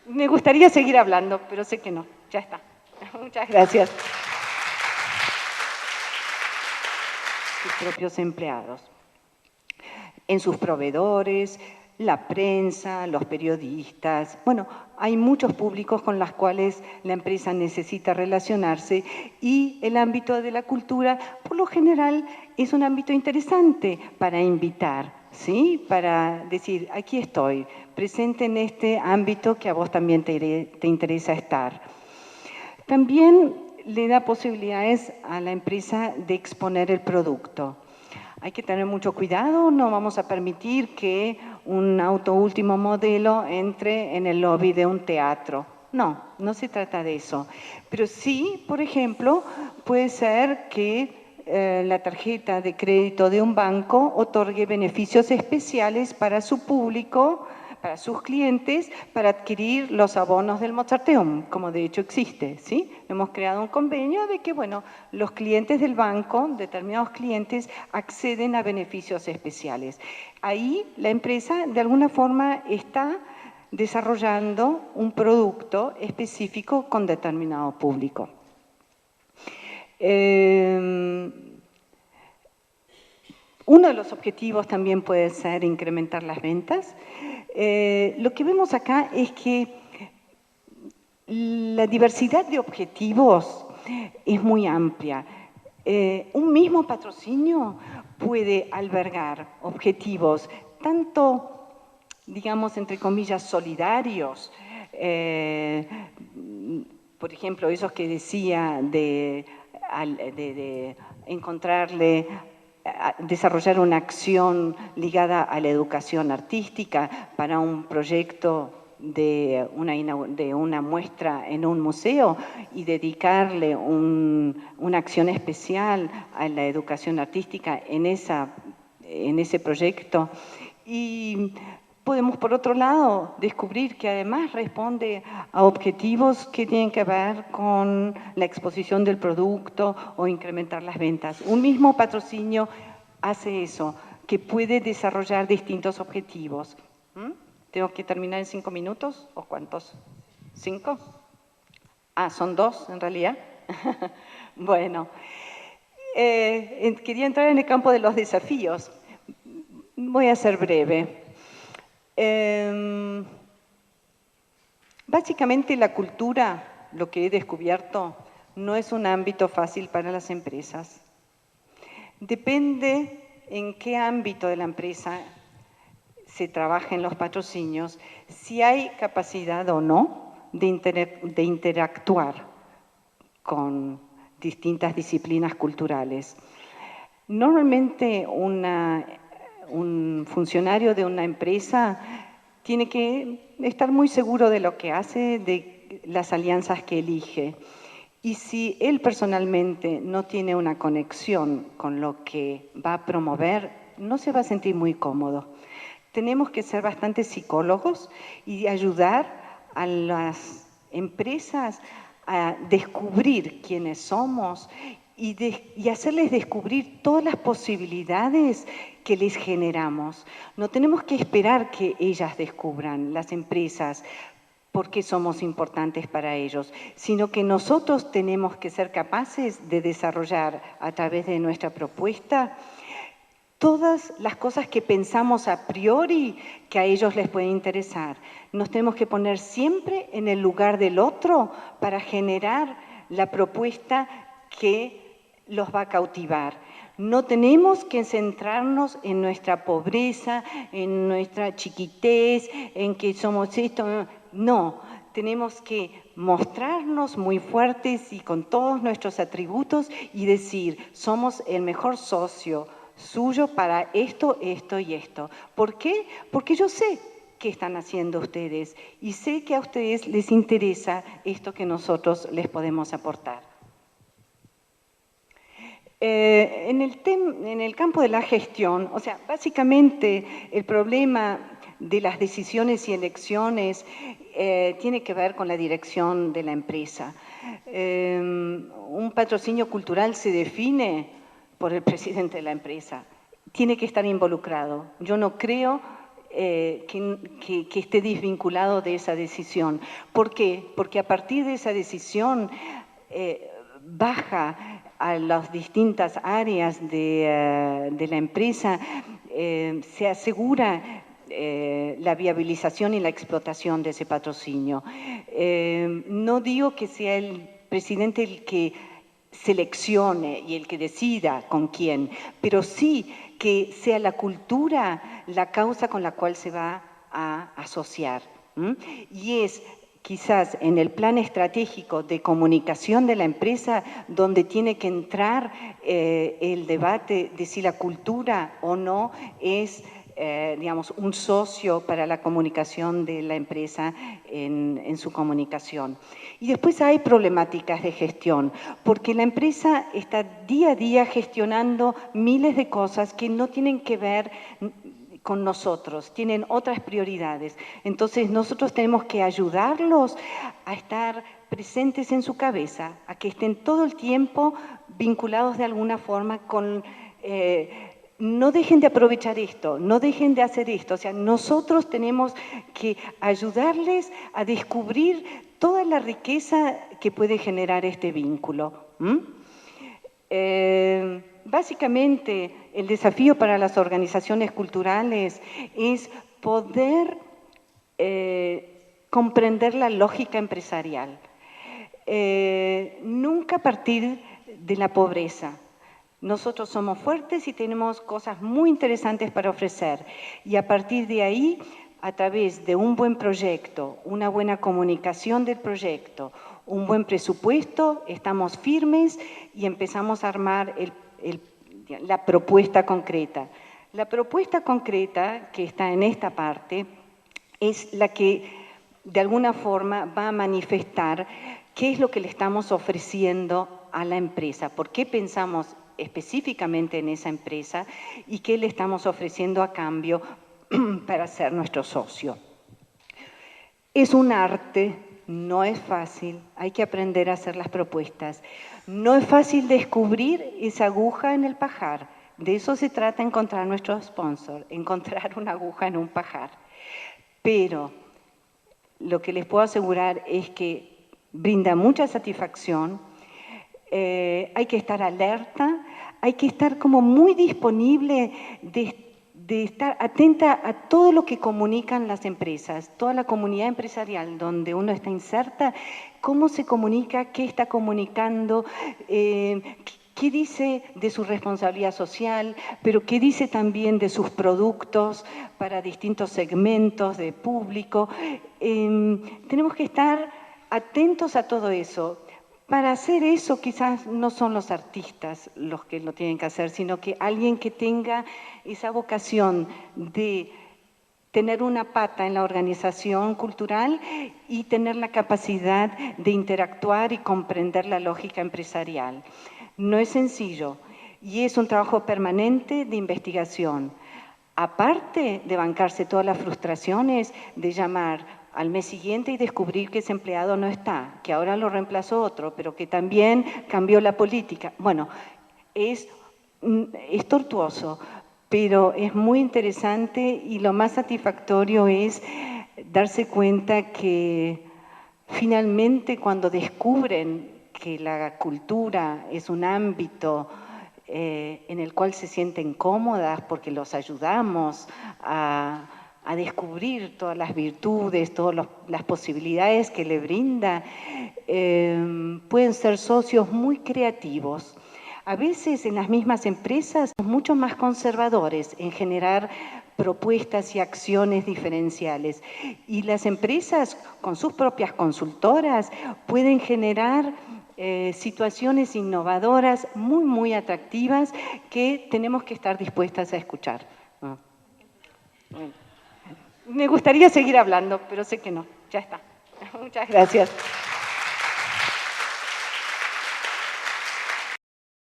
me gustaría seguir hablando, pero sé que no. Ya está. Muchas gracias. Sus propios empleados, en sus proveedores, la prensa, los periodistas. Bueno, hay muchos públicos con los cuales la empresa necesita relacionarse y el ámbito de la cultura, por lo general, es un ámbito interesante para invitar, ¿sí? Para decir, aquí estoy, presente en este ámbito que a vos también te interesa estar. También le da posibilidades a la empresa de exponer el producto. Hay que tener mucho cuidado, no vamos a permitir que un auto último modelo entre en el lobby de un teatro. No, no se trata de eso. Pero sí, por ejemplo, puede ser que la tarjeta de crédito de un banco otorgue beneficios especiales para su público, para sus clientes, para adquirir los abonos del Mozarteum, como de hecho existe, ¿sí? Hemos creado un convenio de que, bueno, los clientes del banco, determinados clientes, acceden a beneficios especiales. Ahí la empresa, de alguna forma, está desarrollando un producto específico con determinado público. Uno de los objetivos también puede ser incrementar las ventas. Lo que vemos acá es que la diversidad de objetivos es muy amplia. Un mismo patrocinio puede albergar objetivos tanto, digamos, entre comillas, solidarios, por ejemplo, esos que decía de encontrarle, desarrollar una acción ligada a la educación artística para un proyecto de una muestra en un museo y dedicarle una acción especial a la educación artística en ese proyecto. Y podemos, por otro lado, descubrir que además responde a objetivos que tienen que ver con la exposición del producto o incrementar las ventas. Un mismo patrocinio hace eso, que puede desarrollar distintos objetivos. ¿Tengo que terminar en 5 minutos? ¿O cuántos? ¿5? Ah, son 2 en realidad. Bueno, quería entrar en el campo de los desafíos. Voy a ser breve. Básicamente la cultura, lo que he descubierto, no es un ámbito fácil para las empresas. Depende en qué ámbito de la empresa se trabaja en los patrocinios, si hay capacidad o no de interactuar con distintas disciplinas culturales. Normalmente un funcionario de una empresa tiene que estar muy seguro de lo que hace, de las alianzas que elige. Y si él personalmente no tiene una conexión con lo que va a promover, no se va a sentir muy cómodo. Tenemos que ser bastante psicólogos y ayudar a las empresas a descubrir quiénes somos y hacerles descubrir todas las posibilidades que les generamos. No tenemos que esperar que ellas descubran, las empresas, porque somos importantes para ellos, sino que nosotros tenemos que ser capaces de desarrollar a través de nuestra propuesta todas las cosas que pensamos a priori que a ellos les puede interesar. Nos tenemos que poner siempre en el lugar del otro para generar la propuesta que los va a cautivar. No tenemos que centrarnos en nuestra pobreza, en nuestra chiquitez, en que somos esto. No, tenemos que mostrarnos muy fuertes y con todos nuestros atributos y decir, somos el mejor socio suyo para esto, esto y esto. ¿Por qué? Porque yo sé qué están haciendo ustedes y sé que a ustedes les interesa esto que nosotros les podemos aportar. En el campo de la gestión, o sea, básicamente el problema de las decisiones y elecciones tiene que ver con la dirección de la empresa. Un patrocinio cultural se define por el presidente de la empresa. Tiene que estar involucrado. Yo no creo que esté desvinculado de esa decisión. ¿Por qué? Porque a partir de esa decisión baja a las distintas áreas de la empresa, se asegura la viabilización y la explotación de ese patrocinio. No digo que sea el presidente el que seleccione y el que decida con quién, pero sí que sea la cultura la causa con la cual se va a asociar. Y es quizás en el plan estratégico de comunicación de la empresa donde tiene que entrar el debate de si la cultura o no es digamos, un socio para la comunicación de la empresa en su comunicación. Y después hay problemáticas de gestión, porque la empresa está día a día gestionando miles de cosas que no tienen que ver con nosotros, tienen otras prioridades. Entonces nosotros tenemos que ayudarlos a estar presentes en su cabeza, a que estén todo el tiempo vinculados de alguna forma con... no dejen de aprovechar esto, no dejen de hacer esto. O sea, nosotros tenemos que ayudarles a descubrir toda la riqueza que puede generar este vínculo. Básicamente, el desafío para las organizaciones culturales es poder comprender la lógica empresarial. Nunca partir de la pobreza. Nosotros somos fuertes y tenemos cosas muy interesantes para ofrecer. Y a partir de ahí, a través de un buen proyecto, una buena comunicación del proyecto, un buen presupuesto, estamos firmes y empezamos a armar la propuesta concreta. La propuesta concreta que está en esta parte es la que de alguna forma va a manifestar qué es lo que le estamos ofreciendo a la empresa, por qué pensamos específicamente en esa empresa y qué le estamos ofreciendo a cambio para ser nuestro socio. Es un arte, no es fácil, hay que aprender a hacer las propuestas. No es fácil descubrir esa aguja en el pajar. De eso se trata encontrar nuestro sponsor, encontrar una aguja en un pajar. Pero lo que les puedo asegurar es que brinda mucha satisfacción, hay que estar alerta, hay que estar como muy disponible de estar atenta a todo lo que comunican las empresas, toda la comunidad empresarial donde uno está inserta, cómo se comunica, qué está comunicando, qué dice de su responsabilidad social, pero qué dice también de sus productos para distintos segmentos de público. Tenemos que estar atentos a todo eso. Para hacer eso quizás no son los artistas los que lo tienen que hacer, sino que alguien que tenga esa vocación de tener una pata en la organización cultural y tener la capacidad de interactuar y comprender la lógica empresarial. No es sencillo y es un trabajo permanente de investigación. Aparte de bancarse todas las frustraciones de llamar al mes siguiente y descubrir que ese empleado no está, que ahora lo reemplazó otro, pero que también cambió la política. Bueno, es tortuoso, pero es muy interesante y lo más satisfactorio es darse cuenta que finalmente cuando descubren que la cultura es un ámbito en el cual se sienten cómodas porque los ayudamos a descubrir todas las virtudes, todas las posibilidades que le brinda, pueden ser socios muy creativos. A veces en las mismas empresas son mucho más conservadores en generar propuestas y acciones diferenciales. Y las empresas con sus propias consultoras pueden generar situaciones innovadoras muy, muy atractivas que tenemos que estar dispuestas a escuchar. Bueno, me gustaría seguir hablando, pero sé que no. Ya está. Muchas gracias.